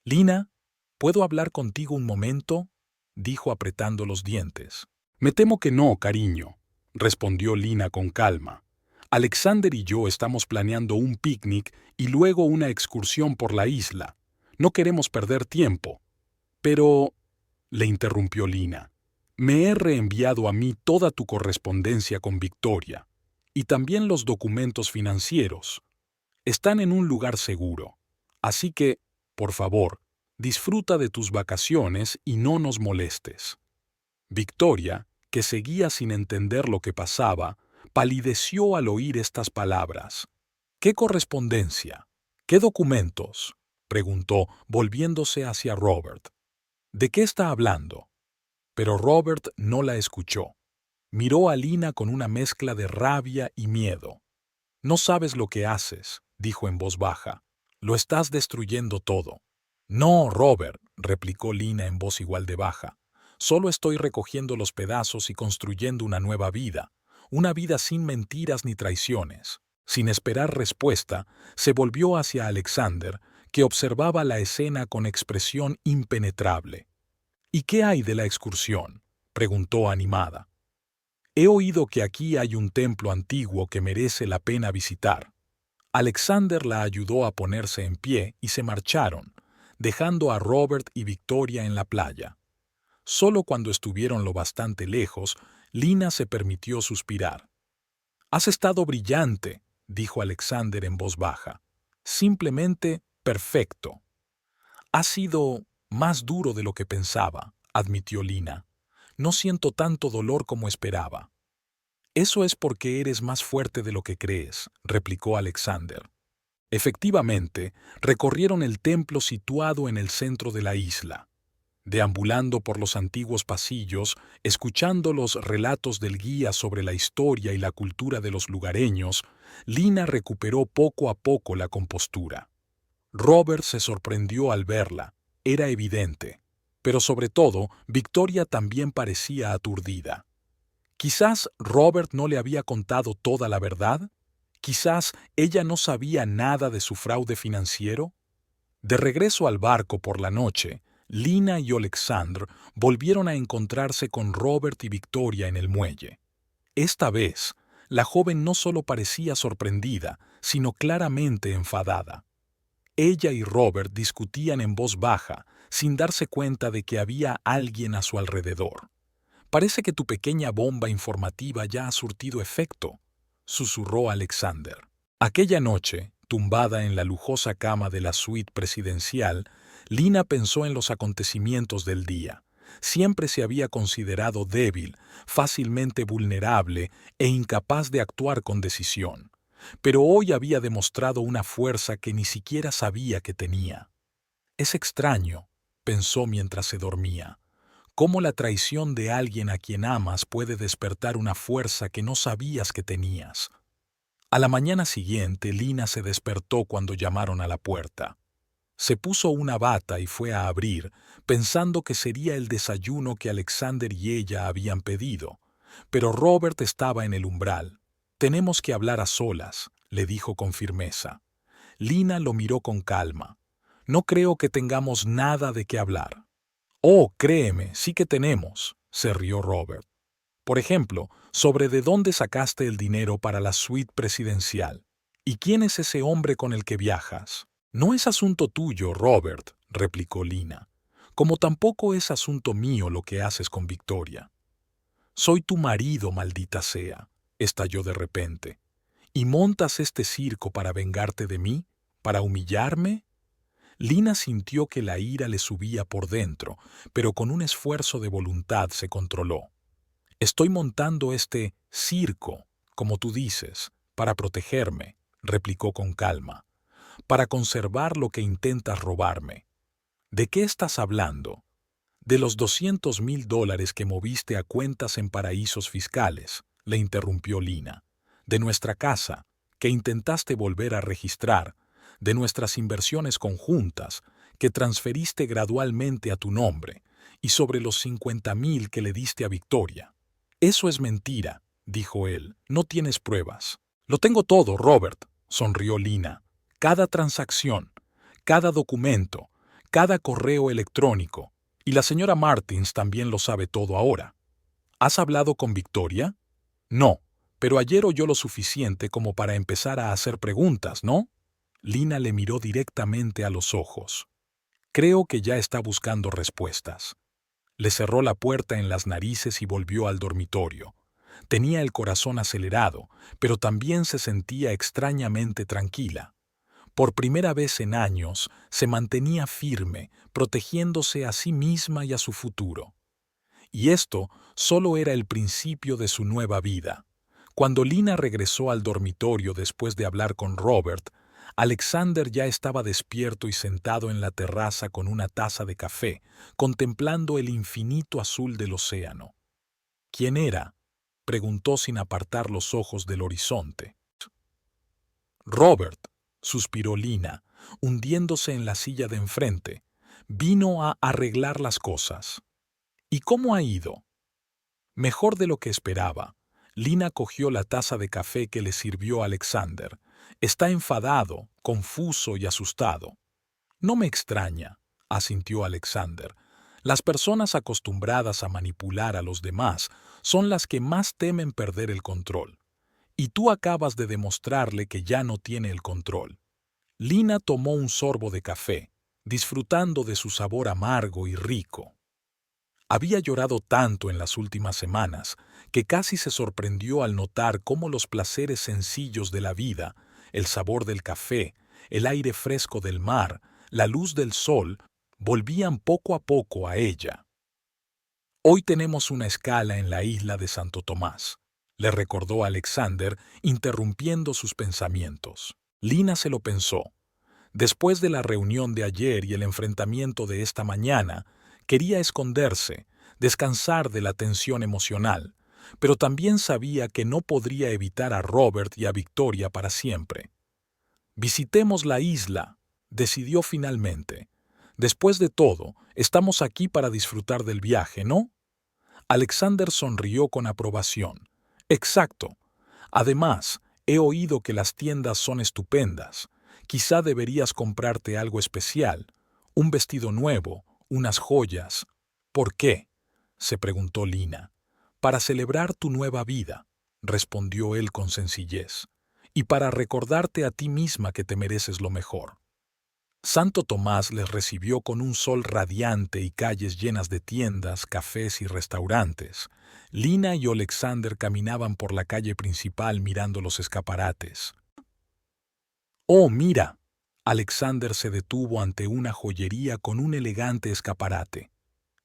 Lina, ¿puedo hablar contigo un momento?, dijo apretando los dientes. Me temo que no, cariño, respondió Lina con calma. Alexander y yo estamos planeando un picnic y luego una excursión por la isla. No queremos perder tiempo. Pero, le interrumpió Lina, me he reenviado a mí toda tu correspondencia con Victoria, y también los documentos financieros. Están en un lugar seguro. Así que, por favor, disfruta de tus vacaciones y no nos molestes. Victoria, que seguía sin entender lo que pasaba, palideció al oír estas palabras. ¿Qué correspondencia? ¿Qué documentos?, preguntó, volviéndose hacia Robert. ¿De qué está hablando? Pero Robert no la escuchó. Miró a Lina con una mezcla de rabia y miedo. No sabes lo que haces, dijo en voz baja. Lo estás destruyendo todo. No, Robert, replicó Lina en voz igual de baja. Solo estoy recogiendo los pedazos y construyendo una vida sin mentiras ni traiciones. Sin esperar respuesta, se volvió hacia Alexander, que observaba la escena con expresión impenetrable. ¿Y qué hay de la excursión?, preguntó animada. He oído que aquí hay un templo antiguo que merece la pena visitar. Alexander la ayudó a ponerse en pie y se marcharon, dejando a Robert y Victoria en la playa. Solo cuando estuvieron lo bastante lejos, Lina se permitió suspirar. «Has estado brillante», dijo Alexander en voz baja. «Simplemente perfecto». «Ha sido más duro de lo que pensaba», admitió Lina. «No siento tanto dolor como esperaba». «Eso es porque eres más fuerte de lo que crees», replicó Alexander. Efectivamente, recorrieron el templo situado en el centro de la isla. Deambulando por los antiguos pasillos, escuchando los relatos del guía sobre la historia y la cultura de los lugareños, Lina recuperó poco a poco la compostura. Robert se sorprendió al verla, era evidente. Pero sobre todo, Victoria también parecía aturdida. Quizás Robert no le había contado toda la verdad. Quizás ella no sabía nada de su fraude financiero. De regreso al barco por la noche, Lina y Alexander volvieron a encontrarse con Robert y Victoria en el muelle. Esta vez, la joven no solo parecía sorprendida, sino claramente enfadada. Ella y Robert discutían en voz baja, sin darse cuenta de que había alguien a su alrededor. «Parece que tu pequeña bomba informativa ya ha surtido efecto», susurró Alexander. Aquella noche, tumbada en la lujosa cama de la suite presidencial, Lina pensó en los acontecimientos del día. Siempre se había considerado débil, fácilmente vulnerable e incapaz de actuar con decisión. Pero hoy había demostrado una fuerza que ni siquiera sabía que tenía. «Es extraño», pensó mientras se dormía, «cómo la traición de alguien a quien amas puede despertar una fuerza que no sabías que tenías». A la mañana siguiente, Lina se despertó cuando llamaron a la puerta. Se puso una bata y fue a abrir, pensando que sería el desayuno que Alexander y ella habían pedido. Pero Robert estaba en el umbral. «Tenemos que hablar a solas», le dijo con firmeza. Lina lo miró con calma. «No creo que tengamos nada de qué hablar». «Oh, créeme, sí que tenemos», se rió Robert. «Por ejemplo, sobre de dónde sacaste el dinero para la suite presidencial. ¿Y quién es ese hombre con el que viajas?» «No es asunto tuyo, Robert», replicó Lina. como tampoco es asunto mío lo que haces con Victoria. Soy tu marido, maldita sea, estalló de repente. ¿Y montas este circo para vengarte de mí? ¿Para humillarme? Lina sintió que la ira le subía por dentro, pero con un esfuerzo de voluntad se controló. Estoy montando este circo, como tú dices, para protegerme, replicó con calma, para conservar lo que intentas robarme. ¿De qué estás hablando? De los $200,000 que moviste a cuentas en paraísos fiscales, le interrumpió Lina. De nuestra casa, que intentaste volver a registrar, de nuestras inversiones conjuntas, que transferiste gradualmente a tu nombre, y sobre los 50,000 que le diste a Victoria. Eso es mentira, dijo él. No tienes pruebas. Lo tengo todo, Robert, sonrió Lina. Cada transacción, cada documento, cada correo electrónico. Y la señora Martins también lo sabe todo ahora. ¿Has hablado con Victoria? No, pero ayer oyó lo suficiente como para empezar a hacer preguntas, ¿no? Lina le miró directamente a los ojos. Creo que ya está buscando respuestas. Le cerró la puerta en las narices y volvió al dormitorio. Tenía el corazón acelerado, pero también se sentía extrañamente tranquila. Por primera vez en años, se mantenía firme, protegiéndose a sí misma y a su futuro. Y esto solo era el principio de su nueva vida. Cuando Lina regresó al dormitorio después de hablar con Robert, Alexander ya estaba despierto y sentado en la terraza con una taza de café, contemplando el infinito azul del océano. ¿Quién era?, preguntó sin apartar los ojos del horizonte. Robert, suspiró Lina, hundiéndose en la silla de enfrente. Vino a arreglar las cosas. ¿Y cómo ha ido? Mejor de lo que esperaba. Lina cogió la taza de café que le sirvió Alexander. Está enfadado, confuso y asustado. No me extraña, asintió Alexander. Las personas acostumbradas a manipular a los demás son las que más temen perder el control. Y tú acabas de demostrarle que ya no tiene el control. Lina tomó un sorbo de café, disfrutando de su sabor amargo y rico. Había llorado tanto en las últimas semanas que casi se sorprendió al notar cómo los placeres sencillos de la vida, el sabor del café, el aire fresco del mar, la luz del sol, volvían poco a poco a ella. Hoy tenemos una escala en la isla de Santo Tomás, le recordó Alexander, interrumpiendo sus pensamientos. Lina se lo pensó. Después de la reunión de ayer y el enfrentamiento de esta mañana, quería esconderse, descansar de la tensión emocional, pero también sabía que no podría evitar a Robert y a Victoria para siempre. Visitemos la isla, decidió finalmente. Después de todo, estamos aquí para disfrutar del viaje, ¿no? Alexander sonrió con aprobación. Exacto. Además, he oído que las tiendas son estupendas. Quizá deberías comprarte algo especial, un vestido nuevo, unas joyas. ¿Por qué?, se preguntó Lina. Para celebrar tu nueva vida, respondió él con sencillez, y para recordarte a ti misma que te mereces lo mejor. Santo Tomás les recibió con un sol radiante y calles llenas de tiendas, cafés y restaurantes. Lina y Alexander caminaban por la calle principal mirando los escaparates. ¡Oh, mira! Alexander se detuvo ante una joyería con un elegante escaparate.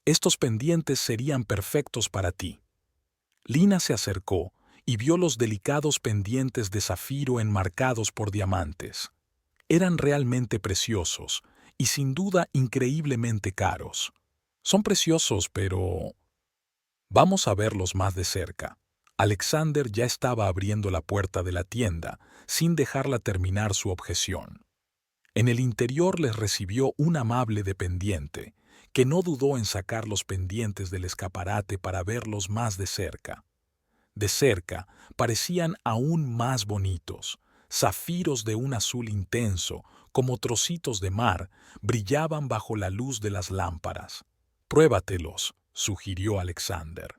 Estos pendientes serían perfectos para ti. Lina se acercó y vio los delicados pendientes de zafiro enmarcados por diamantes. Eran realmente preciosos y sin duda increíblemente caros. Son preciosos, pero... Vamos a verlos más de cerca. Alexander ya estaba abriendo la puerta de la tienda, sin dejarla terminar su objeción. En el interior les recibió un amable dependiente, que no dudó en sacar los pendientes del escaparate para verlos más de cerca. De cerca parecían aún más bonitos. Zafiros de un azul intenso, como trocitos de mar, brillaban bajo la luz de las lámparas. «Pruébatelos», sugirió Alexander.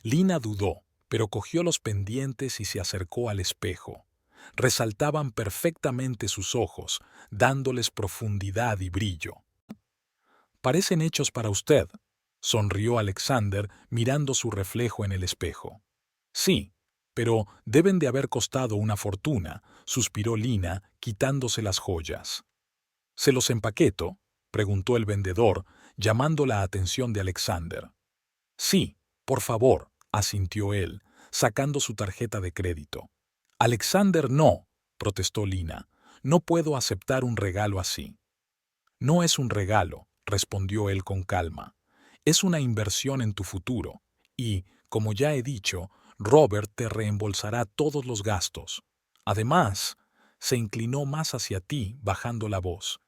Lina dudó, pero cogió los pendientes y se acercó al espejo. Resaltaban perfectamente sus ojos, dándoles profundidad y brillo. Parecen hechos para usted, sonrió Alexander mirando su reflejo en el espejo. Sí, pero deben de haber costado una fortuna, suspiró Lina, quitándose las joyas. ¿Se los empaqueto?, preguntó el vendedor, llamando la atención de Alexander. Sí, por favor, asintió él, sacando su tarjeta de crédito. Alexander, no, protestó Lina. No puedo aceptar un regalo así. No es un regalo, respondió él con calma. Es una inversión en tu futuro, y, como ya he dicho, Robert te reembolsará todos los gastos. Además, se inclinó más hacia ti, bajando la voz.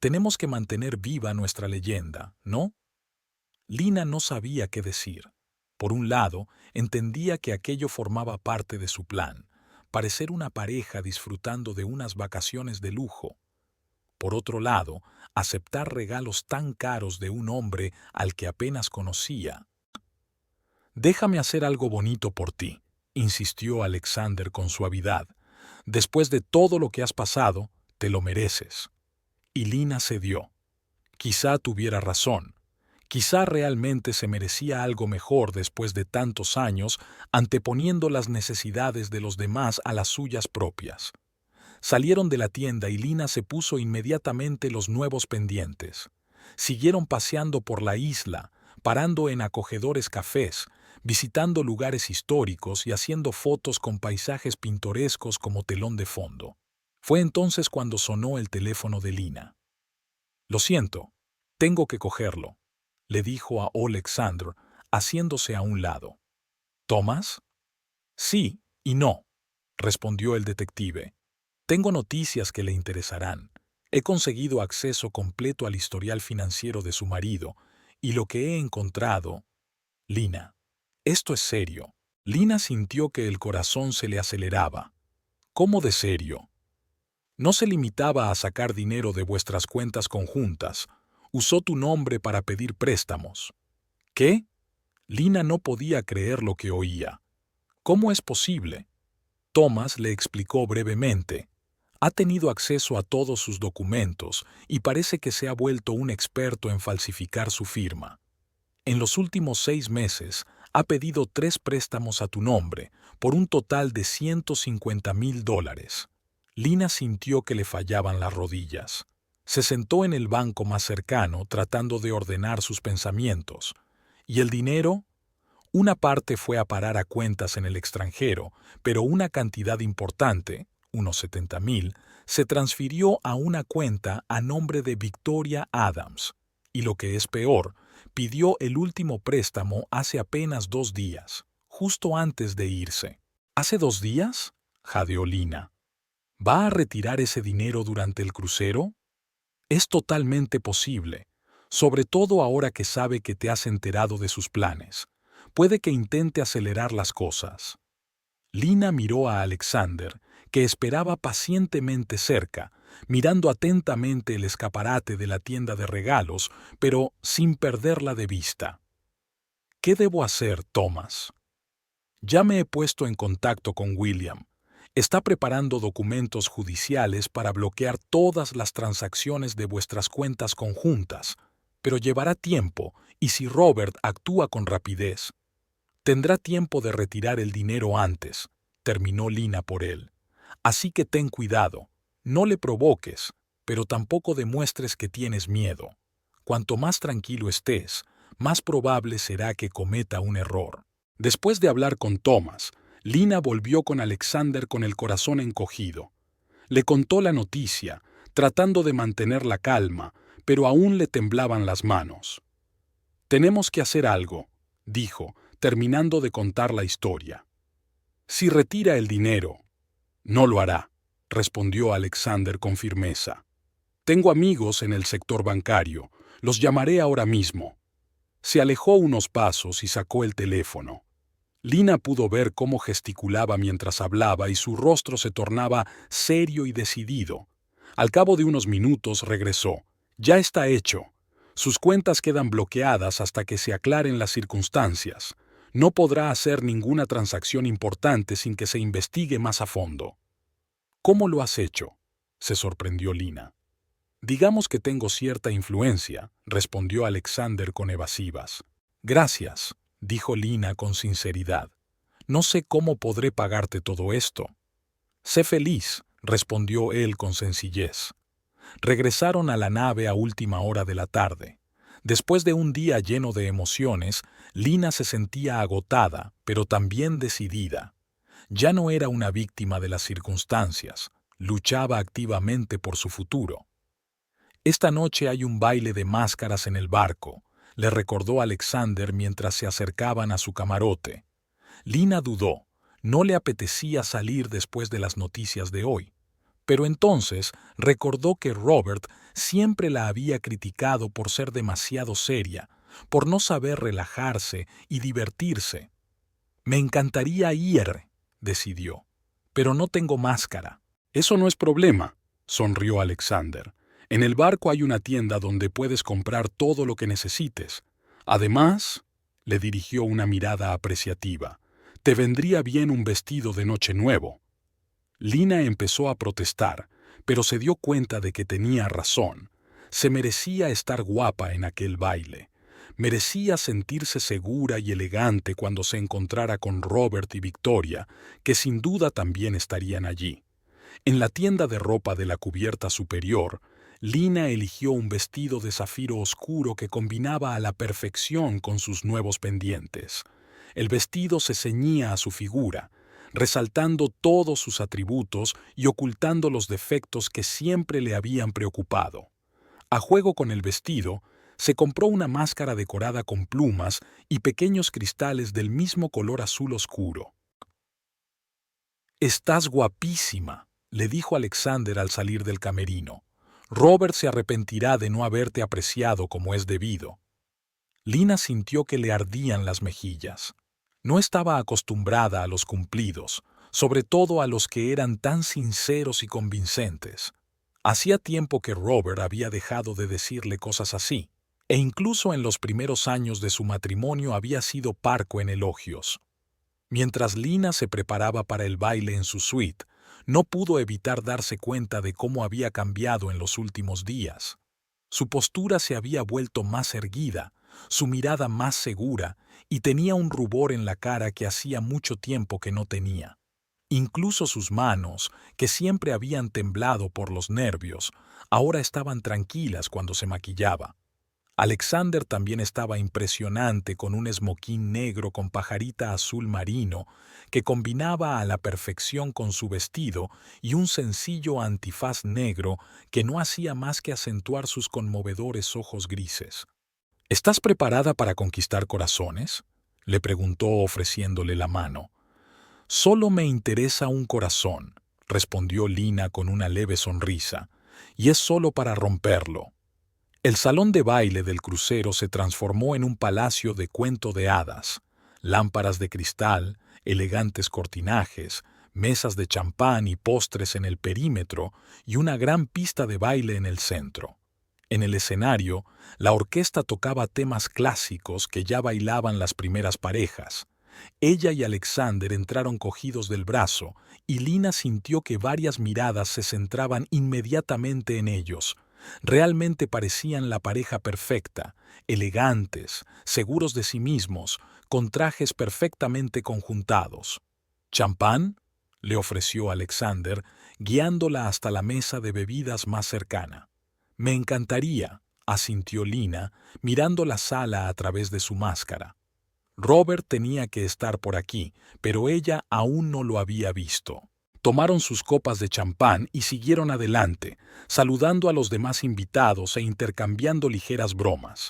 Tenemos que mantener viva nuestra leyenda, ¿no? Lina no sabía qué decir. Por un lado, entendía que aquello formaba parte de su plan, parecer una pareja disfrutando de unas vacaciones de lujo. Por otro lado, aceptar regalos tan caros de un hombre al que apenas conocía. «Déjame hacer algo bonito por ti», insistió Alexander con suavidad. «Después de todo lo que has pasado, te lo mereces». Y Lina cedió. Quizá tuviera razón. Quizá realmente se merecía algo mejor después de tantos años, anteponiendo las necesidades de los demás a las suyas propias. Salieron de la tienda y Lina se puso inmediatamente los nuevos pendientes. Siguieron paseando por la isla, parando en acogedores cafés, visitando lugares históricos y haciendo fotos con paisajes pintorescos como telón de fondo. Fue entonces cuando sonó el teléfono de Lina. «Lo siento, tengo que cogerlo», le dijo a Alexander, haciéndose a un lado. «¿Thomas?» «Sí y no», respondió el detective. «Tengo noticias que le interesarán. He conseguido acceso completo al historial financiero de su marido, y lo que he encontrado...» «Lina, esto es serio». Lina sintió que el corazón se le aceleraba. «¿Cómo de serio?» «No se limitaba a sacar dinero de vuestras cuentas conjuntas. Usó tu nombre para pedir préstamos». «¿Qué?» Lina no podía creer lo que oía. «¿Cómo es posible?» Thomas le explicó brevemente. Ha tenido acceso a todos sus documentos y parece que se ha vuelto un experto en falsificar su firma. En los últimos 6 meses ha pedido 3 préstamos a tu nombre, por un total de $150,000. Lina sintió que le fallaban las rodillas. Se sentó en el banco más cercano tratando de ordenar sus pensamientos. ¿Y el dinero? Una parte fue a parar a cuentas en el extranjero, pero una cantidad importante, unos 70,000, se transfirió a una cuenta a nombre de Victoria Adams. Y lo que es peor, pidió el último préstamo hace apenas 2 días, justo antes de irse. ¿Hace 2 días? Jadeó Lina. ¿Va a retirar ese dinero durante el crucero? Es totalmente posible, sobre todo ahora que sabe que te has enterado de sus planes. Puede que intente acelerar las cosas. Lina miró a Alexander, que esperaba pacientemente cerca, mirando atentamente el escaparate de la tienda de regalos, pero sin perderla de vista. ¿Qué debo hacer, Thomas? Ya me he puesto en contacto con William. Está preparando documentos judiciales para bloquear todas las transacciones de vuestras cuentas conjuntas, pero llevará tiempo, y si Robert actúa con rapidez, tendrá tiempo de retirar el dinero antes, terminó Lina por él. Así que ten cuidado, no le provoques, pero tampoco demuestres que tienes miedo. Cuanto más tranquilo estés, más probable será que cometa un error. Después de hablar con Thomas, Lina volvió con Alexander con el corazón encogido. Le contó la noticia, tratando de mantener la calma, pero aún le temblaban las manos. «Tenemos que hacer algo», dijo, terminando de contar la historia. «Si retira el dinero...» «No lo hará», respondió Alexander con firmeza. «Tengo amigos en el sector bancario. Los llamaré ahora mismo». Se alejó unos pasos y sacó el teléfono. Lina pudo ver cómo gesticulaba mientras hablaba y su rostro se tornaba serio y decidido. Al cabo de unos minutos regresó. «Ya está hecho. Sus cuentas quedan bloqueadas hasta que se aclaren las circunstancias. No podrá hacer ninguna transacción importante sin que se investigue más a fondo». «¿Cómo lo has hecho?», se sorprendió Lina. Digamos que tengo cierta influencia, respondió Alexander con evasivas. Gracias, dijo Lina con sinceridad. No sé cómo podré pagarte todo esto. Sé feliz, respondió él con sencillez. Regresaron a la nave a última hora de la tarde. Después de un día lleno de emociones, Lina se sentía agotada, pero también decidida. Ya no era una víctima de las circunstancias, luchaba activamente por su futuro. Esta noche hay un baile de máscaras en el barco, le recordó Alexander mientras se acercaban a su camarote. Lina dudó, no le apetecía salir después de las noticias de hoy. Pero entonces recordó que Robert siempre la había criticado por ser demasiado seria, por no saber relajarse y divertirse. Me encantaría ir, decidió, pero no tengo máscara. Eso no es problema, sonrió Alexander. En el barco hay una tienda donde puedes comprar todo lo que necesites. Además, le dirigió una mirada apreciativa, te vendría bien un vestido de noche nuevo. Lina empezó a protestar, pero se dio cuenta de que tenía razón. Se merecía estar guapa en aquel baile. Merecía sentirse segura y elegante cuando se encontrara con Robert y Victoria, que sin duda también estarían allí. En la tienda de ropa de la cubierta superior, Lina eligió un vestido de zafiro oscuro que combinaba a la perfección con sus nuevos pendientes. El vestido se ceñía a su figura, resaltando todos sus atributos y ocultando los defectos que siempre le habían preocupado. A juego con el vestido, se compró una máscara decorada con plumas y pequeños cristales del mismo color azul oscuro. «Estás guapísima», le dijo Alexander al salir del camerino. «Robert se arrepentirá de no haberte apreciado como es debido». Lina sintió que le ardían las mejillas. No estaba acostumbrada a los cumplidos, sobre todo a los que eran tan sinceros y convincentes. Hacía tiempo que Robert había dejado de decirle cosas así, e incluso en los primeros años de su matrimonio había sido parco en elogios. Mientras Lina se preparaba para el baile en su suite, no pudo evitar darse cuenta de cómo había cambiado en los últimos días. Su postura se había vuelto más erguida, su mirada más segura, y tenía un rubor en la cara que hacía mucho tiempo que no tenía. Incluso sus manos, que siempre habían temblado por los nervios, ahora estaban tranquilas cuando se maquillaba. Alexander también estaba impresionante con un esmoquín negro con pajarita azul marino que combinaba a la perfección con su vestido y un sencillo antifaz negro que no hacía más que acentuar sus conmovedores ojos grises. «¿Estás preparada para conquistar corazones?», le preguntó ofreciéndole la mano. «Solo me interesa un corazón», respondió Lina con una leve sonrisa, «y es solo para romperlo». El salón de baile del crucero se transformó en un palacio de cuento de hadas. Lámparas de cristal, elegantes cortinajes, mesas de champán y postres en el perímetro y una gran pista de baile en el centro. En el escenario, la orquesta tocaba temas clásicos que ya bailaban las primeras parejas. Ella y Alexander entraron cogidos del brazo y Lina sintió que varias miradas se centraban inmediatamente en ellos. Realmente parecían la pareja perfecta, elegantes, seguros de sí mismos, con trajes perfectamente conjuntados. «¿Champán?», le ofreció Alexander, guiándola hasta la mesa de bebidas más cercana. «Me encantaría», asintió Lina, mirando la sala a través de su máscara. Robert tenía que estar por aquí, pero ella aún no lo había visto. Tomaron sus copas de champán y siguieron adelante, saludando a los demás invitados e intercambiando ligeras bromas.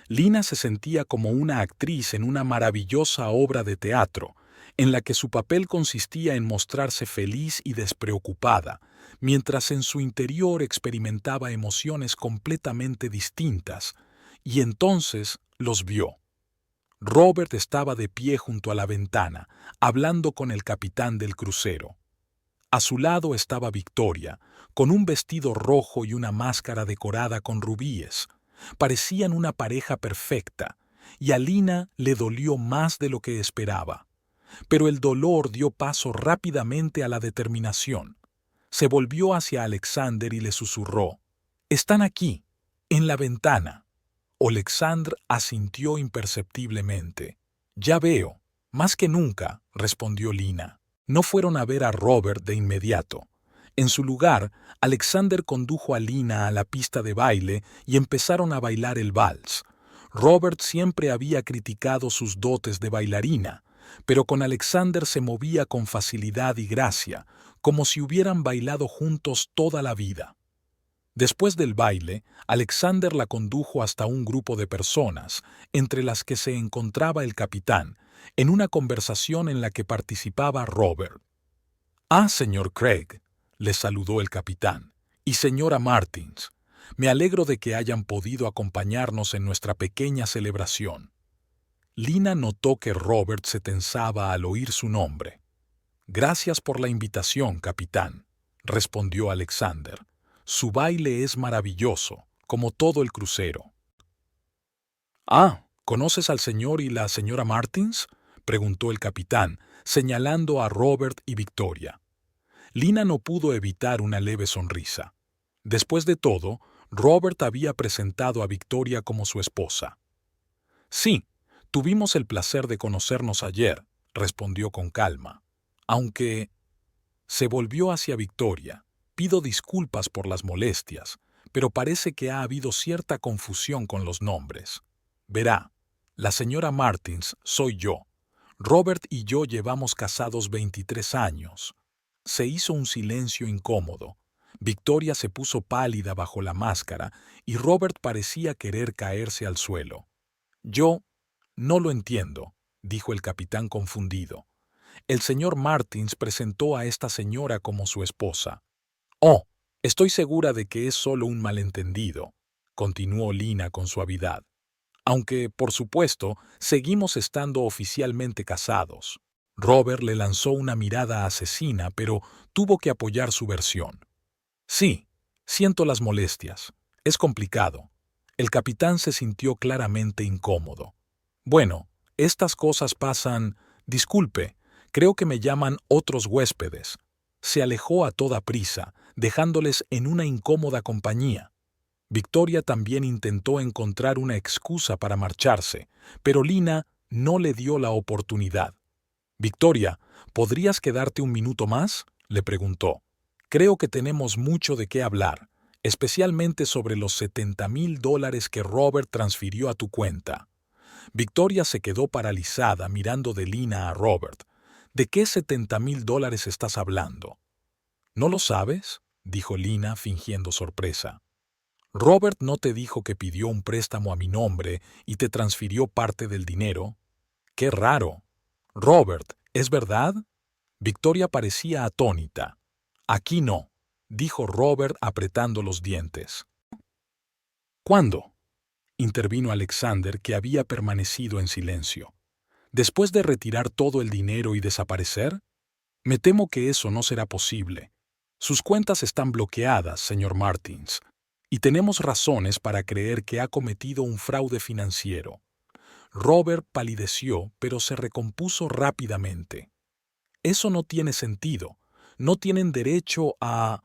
Lina se sentía como una actriz en una maravillosa obra de teatro, en la que su papel consistía en mostrarse feliz y despreocupada, mientras en su interior experimentaba emociones completamente distintas, y entonces los vio. Robert estaba de pie junto a la ventana, hablando con el capitán del crucero. A su lado estaba Victoria, con un vestido rojo y una máscara decorada con rubíes. Parecían una pareja perfecta, y a Lina le dolió más de lo que esperaba. Pero el dolor dio paso rápidamente a la determinación. Se volvió hacia Alexander y le susurró: Están aquí, en la ventana. Oleksandr asintió imperceptiblemente. Ya veo. Más que nunca, respondió Lina. No fueron a ver a Robert de inmediato. En su lugar, Alexander condujo a Lina a la pista de baile y empezaron a bailar el vals. Robert siempre había criticado sus dotes de bailarina, pero con Alexander se movía con facilidad y gracia, como si hubieran bailado juntos toda la vida. Después del baile, Alexander la condujo hasta un grupo de personas, entre las que se encontraba el capitán, en una conversación en la que participaba Robert. «Ah, señor Craig», le saludó el capitán, «y señora Martins, me alegro de que hayan podido acompañarnos en nuestra pequeña celebración». Lina notó que Robert se tensaba al oír su nombre. «Gracias por la invitación, capitán», respondió Alexander. «Su baile es maravilloso, como todo el crucero». «Ah, ¿conoces al señor y la señora Martins?», preguntó el capitán, señalando a Robert y Victoria. Lina no pudo evitar una leve sonrisa. Después de todo, Robert había presentado a Victoria como su esposa. «Sí, tuvimos el placer de conocernos ayer», respondió con calma. «Aunque…» Se volvió hacia Victoria. «Pido disculpas por las molestias, pero parece que ha habido cierta confusión con los nombres. Verá, la señora Martins soy yo. Robert y yo llevamos casados 23 años». Se hizo un silencio incómodo. Victoria se puso pálida bajo la máscara y Robert parecía querer caerse al suelo. «Yo no lo entiendo», dijo el capitán confundido. «El señor Martins presentó a esta señora como su esposa». «Oh, estoy segura de que es solo un malentendido», continuó Lina con suavidad. «Aunque, por supuesto, seguimos estando oficialmente casados». Robert le lanzó una mirada asesina, pero tuvo que apoyar su versión. «Sí, siento las molestias. Es complicado». El capitán se sintió claramente incómodo. «Bueno, estas cosas pasan. Disculpe, creo que me llaman otros huéspedes». Se alejó a toda prisa, dejándoles en una incómoda compañía. Victoria también intentó encontrar una excusa para marcharse, pero Lina no le dio la oportunidad. «Victoria, ¿podrías quedarte un minuto más?», le preguntó. «Creo que tenemos mucho de qué hablar, especialmente sobre los $70,000 que Robert transfirió a tu cuenta». Victoria se quedó paralizada mirando de Lina a Robert. «¿De qué $70,000 estás hablando?». «¿No lo sabes?», dijo Lina fingiendo sorpresa. «¿Robert no te dijo que pidió un préstamo a mi nombre y te transfirió parte del dinero?». «Qué raro». «Robert, ¿es verdad?». Victoria parecía atónita. «Aquí no», dijo Robert apretando los dientes. «¿Cuándo?», intervino Alexander, que había permanecido en silencio. «¿Después de retirar todo el dinero y desaparecer? Me temo que eso no será posible. Sus cuentas están bloqueadas, señor Martins, y tenemos razones para creer que ha cometido un fraude financiero». Robert palideció, pero se recompuso rápidamente. «Eso no tiene sentido. No tienen derecho a…».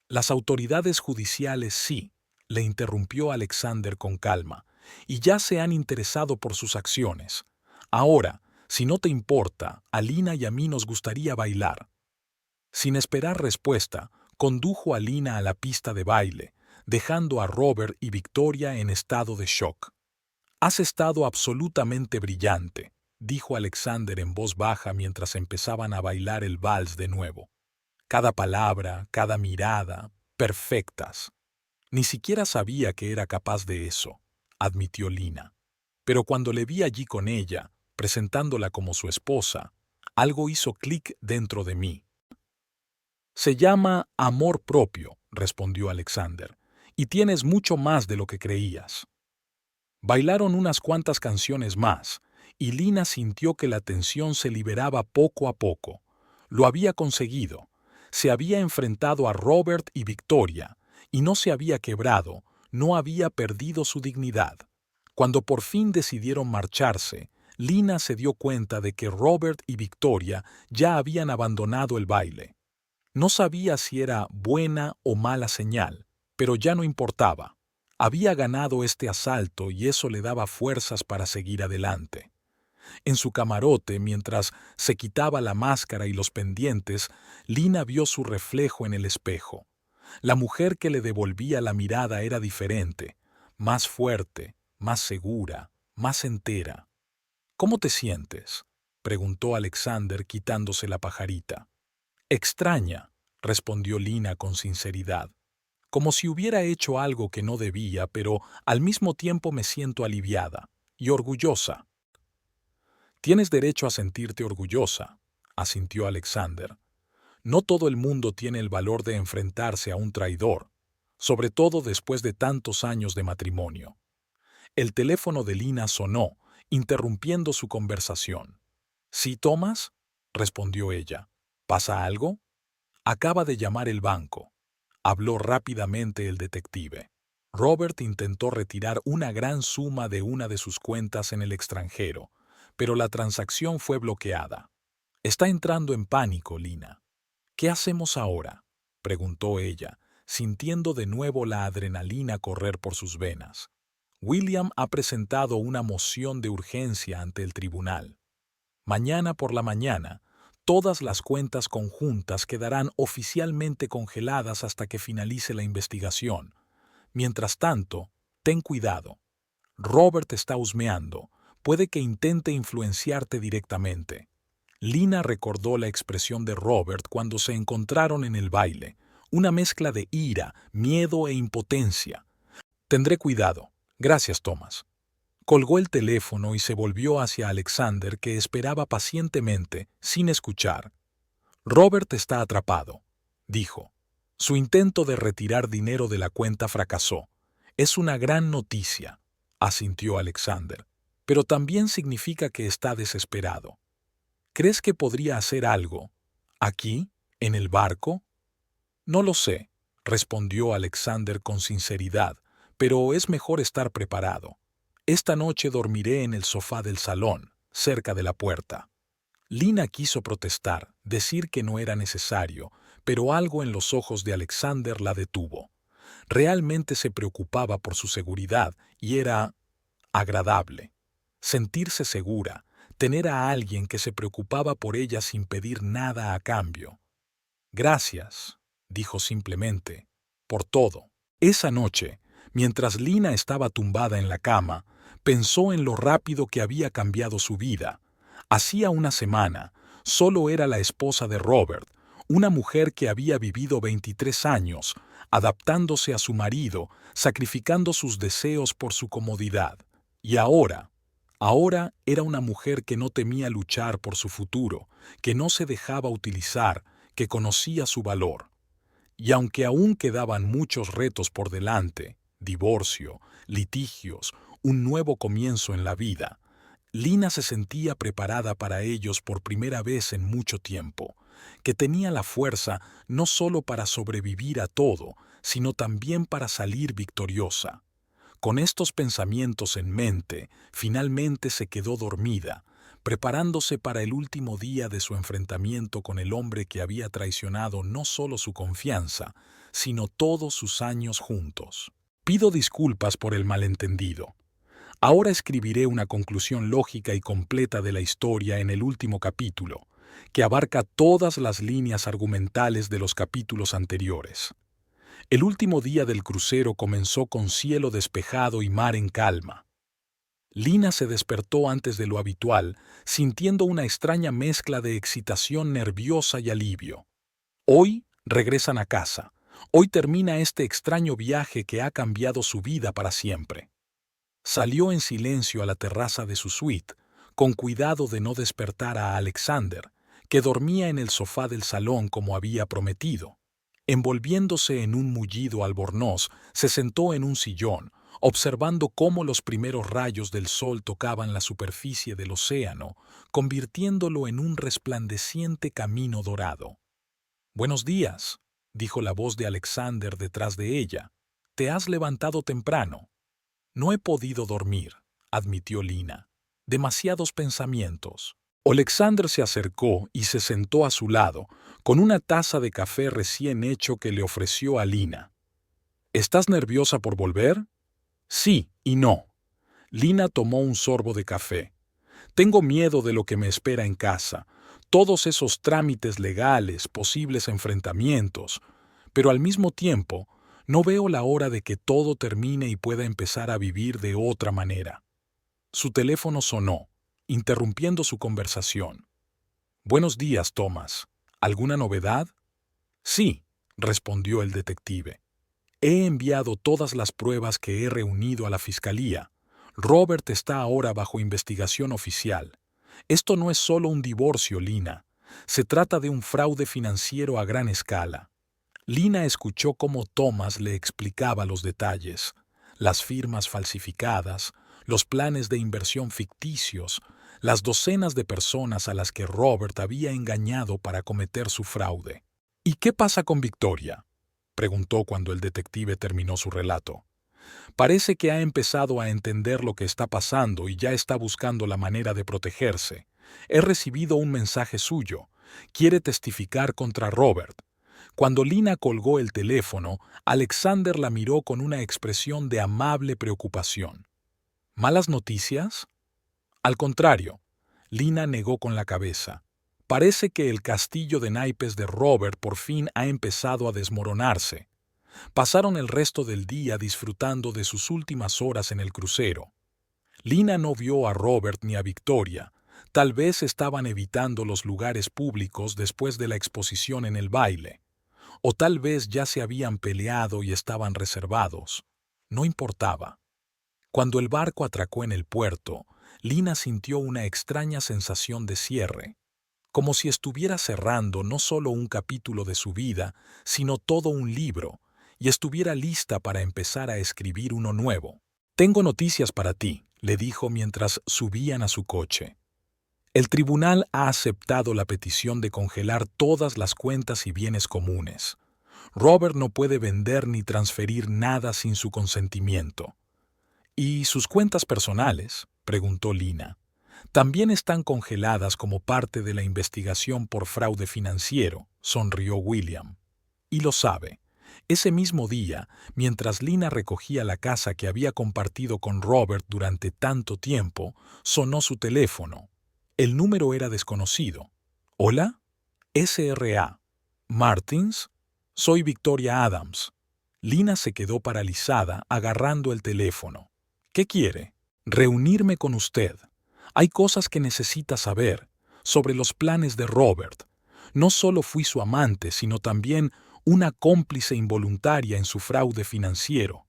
«Las autoridades judiciales sí», le interrumpió Alexander con calma, «y ya se han interesado por sus acciones. Ahora, si no te importa, a Lina y a mí nos gustaría bailar». Sin esperar respuesta, condujo a Lina a la pista de baile, dejando a Robert y Victoria en estado de shock. «Has estado absolutamente brillante», dijo Alexander en voz baja mientras empezaban a bailar el vals de nuevo. «Cada palabra, cada mirada, perfectas». «Ni siquiera sabía que era capaz de eso», admitió Lina. «Pero cuando le vi allí con ella, presentándola como su esposa, algo hizo clic dentro de mí». «Se llama amor propio», respondió Alexander, «y tienes mucho más de lo que creías». Bailaron unas cuantas canciones más, y Lina sintió que la tensión se liberaba poco a poco. Lo había conseguido. Se había enfrentado a Robert y Victoria, y no se había quebrado, no había perdido su dignidad. Cuando por fin decidieron marcharse, Lina se dio cuenta de que Robert y Victoria ya habían abandonado el baile. No sabía si era buena o mala señal. Pero ya no importaba. Había ganado este asalto y eso le daba fuerzas para seguir adelante. En su camarote, mientras se quitaba la máscara y los pendientes, Lina vio su reflejo en el espejo. La mujer que le devolvía la mirada era diferente, más fuerte, más segura, más entera. ¿Cómo te sientes?, preguntó Alexander quitándose la pajarita. Extraña, respondió Lina con sinceridad, como si hubiera hecho algo que no debía, pero al mismo tiempo me siento aliviada y orgullosa. Tienes derecho a sentirte orgullosa, asintió Alexander. No todo el mundo tiene el valor de enfrentarse a un traidor, sobre todo después de tantos años de matrimonio. El teléfono de Lina sonó, interrumpiendo su conversación. ¿Sí, Thomas?, respondió ella. ¿Pasa algo? Acaba de llamar el banco. Habló rápidamente el detective. Robert intentó retirar una gran suma de una de sus cuentas en el extranjero, pero la transacción fue bloqueada. Está entrando en pánico, Lina. ¿Qué hacemos ahora?, preguntó ella, sintiendo de nuevo la adrenalina correr por sus venas. William ha presentado una moción de urgencia ante el tribunal. Mañana por la mañana, todas las cuentas conjuntas quedarán oficialmente congeladas hasta que finalice la investigación. Mientras tanto, ten cuidado. Robert está husmeando. Puede que intente influenciarte directamente. Lina recordó la expresión de Robert cuando se encontraron en el baile, una mezcla de ira, miedo e impotencia. Tendré cuidado. Gracias, Thomas. Colgó el teléfono y se volvió hacia Alexander, que esperaba pacientemente, sin escuchar. Robert está atrapado, dijo. Su intento de retirar dinero de la cuenta fracasó. Es una gran noticia, asintió Alexander, pero también significa que está desesperado. ¿Crees que podría hacer algo? ¿Aquí? ¿En el barco? No lo sé, respondió Alexander con sinceridad, pero es mejor estar preparado. Esta noche dormiré en el sofá del salón, cerca de la puerta. Lina quiso protestar, decir que no era necesario, pero algo en los ojos de Alexander la detuvo. Realmente se preocupaba por su seguridad y era agradable. Sentirse segura, tener a alguien que se preocupaba por ella sin pedir nada a cambio. Gracias, dijo simplemente, por todo. Esa noche, mientras Lina estaba tumbada en la cama, pensó en lo rápido que había cambiado su vida. Hacía una semana, solo era la esposa de Robert, una mujer que había vivido 23 años, adaptándose a su marido, sacrificando sus deseos por su comodidad. Y ahora era una mujer que no temía luchar por su futuro, que no se dejaba utilizar, que conocía su valor. Y aunque aún quedaban muchos retos por delante, divorcio, litigios, un nuevo comienzo en la vida, Lina se sentía preparada para ellos por primera vez en mucho tiempo, que tenía la fuerza no solo para sobrevivir a todo, sino también para salir victoriosa. Con estos pensamientos en mente, finalmente se quedó dormida, preparándose para el último día de su enfrentamiento con el hombre que había traicionado no solo su confianza, sino todos sus años juntos. Pido disculpas por el malentendido. Ahora escribiré una conclusión lógica y completa de la historia en el último capítulo, que abarca todas las líneas argumentales de los capítulos anteriores. El último día del crucero comenzó con cielo despejado y mar en calma. Lina se despertó antes de lo habitual, sintiendo una extraña mezcla de excitación nerviosa y alivio. Hoy regresan a casa. Hoy termina este extraño viaje que ha cambiado su vida para siempre. Salió en silencio a la terraza de su suite, con cuidado de no despertar a Alexander, que dormía en el sofá del salón como había prometido. Envolviéndose en un mullido albornoz, se sentó en un sillón, observando cómo los primeros rayos del sol tocaban la superficie del océano, convirtiéndolo en un resplandeciente camino dorado. «Buenos días», dijo la voz de Alexander detrás de ella. «¿Te has levantado temprano?» «No he podido dormir», admitió Lina. «Demasiados pensamientos». Alexander se acercó y se sentó a su lado, con una taza de café recién hecho que le ofreció a Lina. ¿Estás nerviosa por volver? Sí y no. Lina tomó un sorbo de café. Tengo miedo de lo que me espera en casa, todos esos trámites legales, posibles enfrentamientos, pero al mismo tiempo no veo la hora de que todo termine y pueda empezar a vivir de otra manera. Su teléfono sonó, interrumpiendo su conversación. Buenos días, Thomas. ¿Alguna novedad? Sí, respondió el detective. He enviado todas las pruebas que he reunido a la fiscalía. Robert está ahora bajo investigación oficial. Esto no es solo un divorcio, Lina. Se trata de un fraude financiero a gran escala. Lina escuchó cómo Thomas le explicaba los detalles, las firmas falsificadas, los planes de inversión ficticios, las docenas de personas a las que Robert había engañado para cometer su fraude. ¿Y qué pasa con Victoria?, preguntó cuando el detective terminó su relato. Parece que ha empezado a entender lo que está pasando y ya está buscando la manera de protegerse. He recibido un mensaje suyo. Quiere testificar contra Robert. Cuando Lina colgó el teléfono, Alexander la miró con una expresión de amable preocupación. ¿Malas noticias? Al contrario, Lina negó con la cabeza. Parece que el castillo de naipes de Robert por fin ha empezado a desmoronarse. Pasaron el resto del día disfrutando de sus últimas horas en el crucero. Lina no vio a Robert ni a Victoria. Tal vez estaban evitando los lugares públicos después de la exposición en el baile. O tal vez ya se habían peleado y estaban reservados. No importaba. Cuando el barco atracó en el puerto, Lina sintió una extraña sensación de cierre, como si estuviera cerrando no solo un capítulo de su vida, sino todo un libro, y estuviera lista para empezar a escribir uno nuevo. «Tengo noticias para ti», le dijo mientras subían a su coche. El tribunal ha aceptado la petición de congelar todas las cuentas y bienes comunes. Robert no puede vender ni transferir nada sin su consentimiento. «¿Y sus cuentas personales?», preguntó Lina. «También están congeladas como parte de la investigación por fraude financiero», sonrió William. «Y lo sabe». Ese mismo día, mientras Lina recogía la casa que había compartido con Robert durante tanto tiempo, sonó su teléfono. El número era desconocido. «¿Hola? SRA. Martins. Soy Victoria Adams». Lina se quedó paralizada agarrando el teléfono. «¿Qué quiere?» «Reunirme con usted. Hay cosas que necesita saber sobre los planes de Robert. No solo fui su amante, sino también una cómplice involuntaria en su fraude financiero.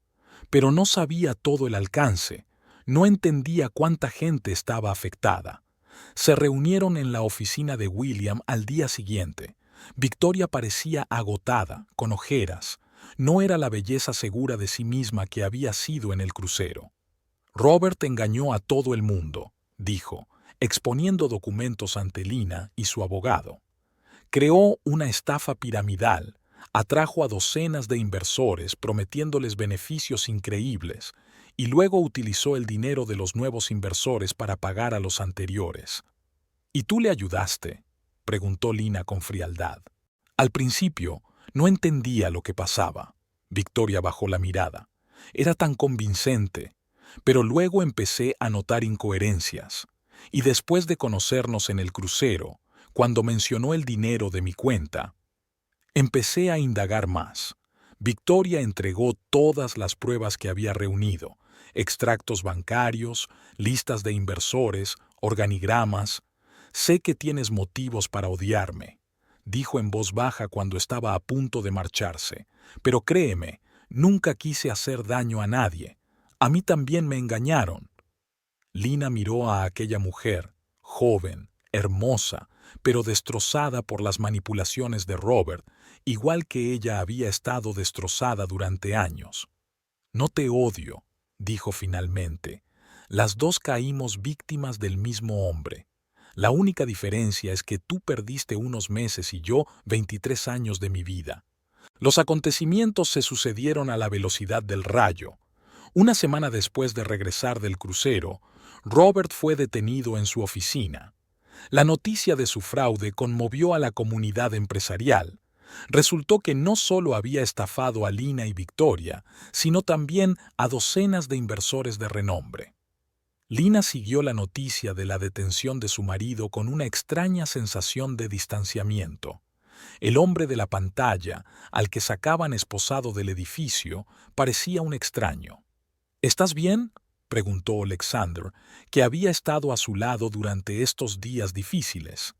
Pero no sabía todo el alcance. No entendía cuánta gente estaba afectada». Se reunieron en la oficina de William al día siguiente. Victoria parecía agotada, con ojeras. No era la belleza segura de sí misma que había sido en el crucero. «Robert engañó a todo el mundo», dijo, exponiendo documentos ante Lina y su abogado. «Creó una estafa piramidal, atrajo a docenas de inversores prometiéndoles beneficios increíbles, y luego utilizó el dinero de los nuevos inversores para pagar a los anteriores». «¿Y tú le ayudaste?», preguntó Lina con frialdad. Al principio no entendía lo que pasaba. Victoria bajó la mirada. Era tan convincente. Pero luego empecé a notar incoherencias. Y después de conocernos en el crucero, cuando mencionó el dinero de mi cuenta, empecé a indagar más. Victoria entregó todas las pruebas que había reunido: extractos bancarios, listas de inversores, organigramas. «Sé que tienes motivos para odiarme», dijo en voz baja cuando estaba a punto de marcharse. «Pero créeme, nunca quise hacer daño a nadie. A mí también me engañaron». Lina miró a aquella mujer, joven, hermosa, pero destrozada por las manipulaciones de Robert, igual que ella había estado destrozada durante años. «No te odio», dijo finalmente. «Las dos caímos víctimas del mismo hombre. La única diferencia es que tú perdiste unos meses y yo 23 años de mi vida». Los acontecimientos se sucedieron a la velocidad del rayo. Una semana después de regresar del crucero, Robert fue detenido en su oficina. La noticia de su fraude conmovió a la comunidad empresarial. Resultó que no solo había estafado a Lina y Victoria, sino también a docenas de inversores de renombre. Lina siguió la noticia de la detención de su marido con una extraña sensación de distanciamiento. El hombre de la pantalla, al que sacaban esposado del edificio, parecía un extraño. ¿Estás bien?, preguntó Alexander, que había estado a su lado durante estos días difíciles.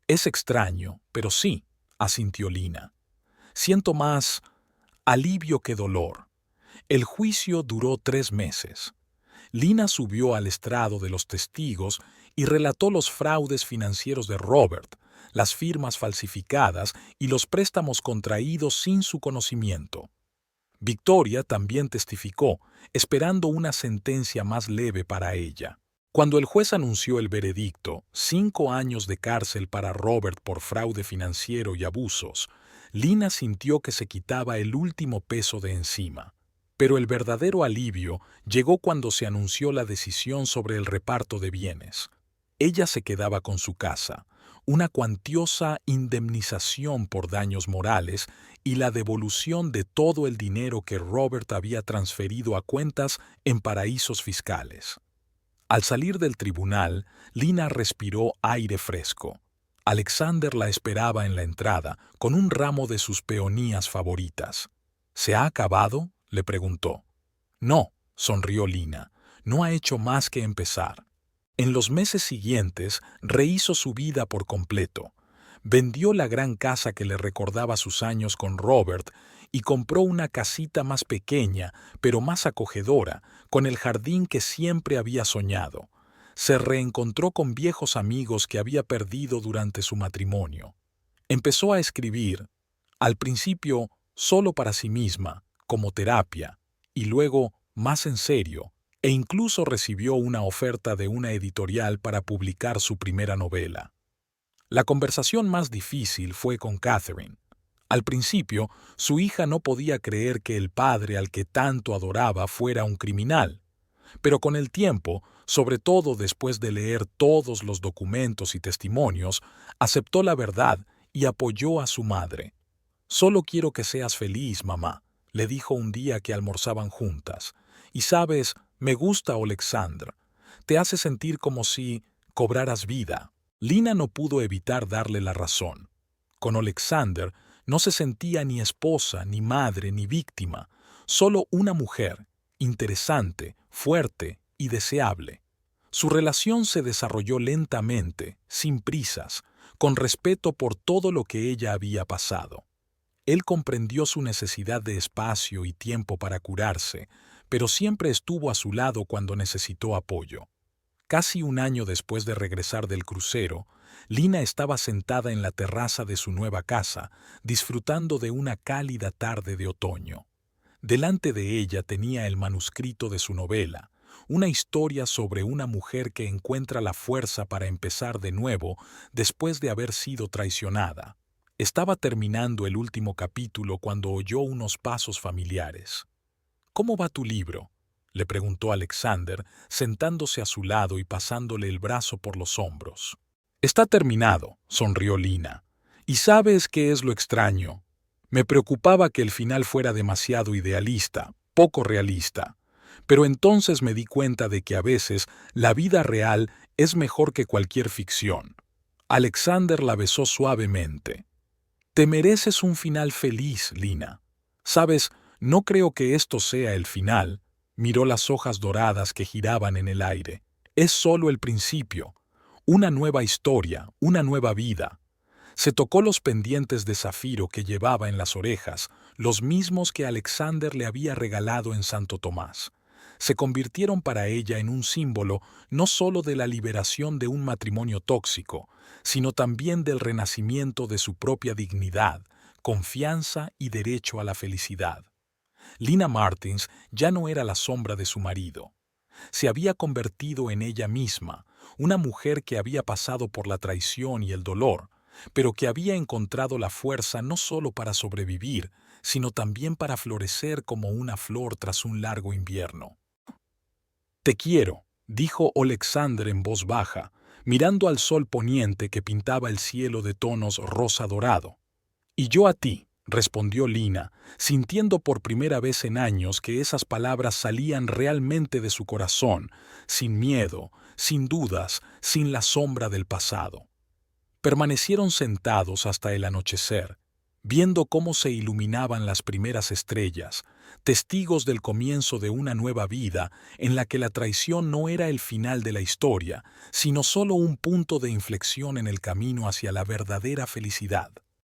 Es extraño, pero sí, asintió Lina. Siento más alivio que dolor. El juicio duró 3 meses. Lina subió al estrado de los testigos y relató los fraudes financieros de Robert, las firmas falsificadas y los préstamos contraídos sin su conocimiento. Victoria también testificó, esperando una sentencia más leve para ella. Cuando el juez anunció el veredicto, 5 años de cárcel para Robert por fraude financiero y abusos, Lina sintió que se quitaba el último peso de encima. Pero el verdadero alivio llegó cuando se anunció la decisión sobre el reparto de bienes. Ella se quedaba con su casa, una cuantiosa indemnización por daños morales y la devolución de todo el dinero que Robert había transferido a cuentas en paraísos fiscales. Al salir del tribunal, Lina respiró aire fresco. Alexander la esperaba en la entrada, con un ramo de sus peonías favoritas. ¿Se ha acabado?, le preguntó. No, sonrió Lina, no ha hecho más que empezar. En los meses siguientes rehizo su vida por completo. Vendió la gran casa que le recordaba sus años con Robert y compró una casita más pequeña, pero más acogedora, con el jardín que siempre había soñado. Se reencontró con viejos amigos que había perdido durante su matrimonio. Empezó a escribir, al principio solo para sí misma, como terapia, y luego más en serio, e incluso recibió una oferta de una editorial para publicar su primera novela. La conversación más difícil fue con Catherine. Al principio, su hija no podía creer que el padre al que tanto adoraba fuera un criminal, pero con el tiempo, sobre todo después de leer todos los documentos y testimonios, aceptó la verdad y apoyó a su madre. «Solo quiero que seas feliz, mamá», le dijo un día que almorzaban juntas. «Y sabes, me gusta Alexander. Te hace sentir como si cobraras vida». Lina no pudo evitar darle la razón. Con Alexander no se sentía ni esposa, ni madre, ni víctima, solo una mujer, interesante, fuerte y deseable. Su relación se desarrolló lentamente, sin prisas, con respeto por todo lo que ella había pasado. Él comprendió su necesidad de espacio y tiempo para curarse, pero siempre estuvo a su lado cuando necesitó apoyo. Casi un año después de regresar del crucero, Lina estaba sentada en la terraza de su nueva casa, disfrutando de una cálida tarde de otoño. Delante de ella tenía el manuscrito de su novela, una historia sobre una mujer que encuentra la fuerza para empezar de nuevo después de haber sido traicionada. Estaba terminando el último capítulo cuando oyó unos pasos familiares. «¿Cómo va tu libro?», le preguntó Alexander, sentándose a su lado y pasándole el brazo por los hombros. «Está terminado», sonrió Lina. «¿Y sabes qué es lo extraño? Me preocupaba que el final fuera demasiado idealista, poco realista. Pero entonces me di cuenta de que a veces la vida real es mejor que cualquier ficción». Alexander la besó suavemente. «Te mereces un final feliz, Lina. Sabes, no creo que esto sea el final». Miró las hojas doradas que giraban en el aire. «Es solo el principio. Una nueva historia, una nueva vida». Se tocó los pendientes de zafiro que llevaba en las orejas, los mismos que Alexander le había regalado en Santo Tomás. Se convirtieron para ella en un símbolo no solo de la liberación de un matrimonio tóxico, sino también del renacimiento de su propia dignidad, confianza y derecho a la felicidad. Lina Martins ya no era la sombra de su marido. Se había convertido en ella misma, una mujer que había pasado por la traición y el dolor, pero que había encontrado la fuerza no solo para sobrevivir, sino también para florecer como una flor tras un largo invierno. «Te quiero», dijo Alexander en voz baja, mirando al sol poniente que pintaba el cielo de tonos rosa dorado. Y yo a ti, respondió Lina, sintiendo por primera vez en años que esas palabras salían realmente de su corazón, sin miedo, sin dudas, sin la sombra del pasado. Permanecieron sentados hasta el anochecer, viendo cómo se iluminaban las primeras estrellas, testigos del comienzo de una nueva vida en la que la traición no era el final de la historia, sino solo un punto de inflexión en el camino hacia la verdadera felicidad.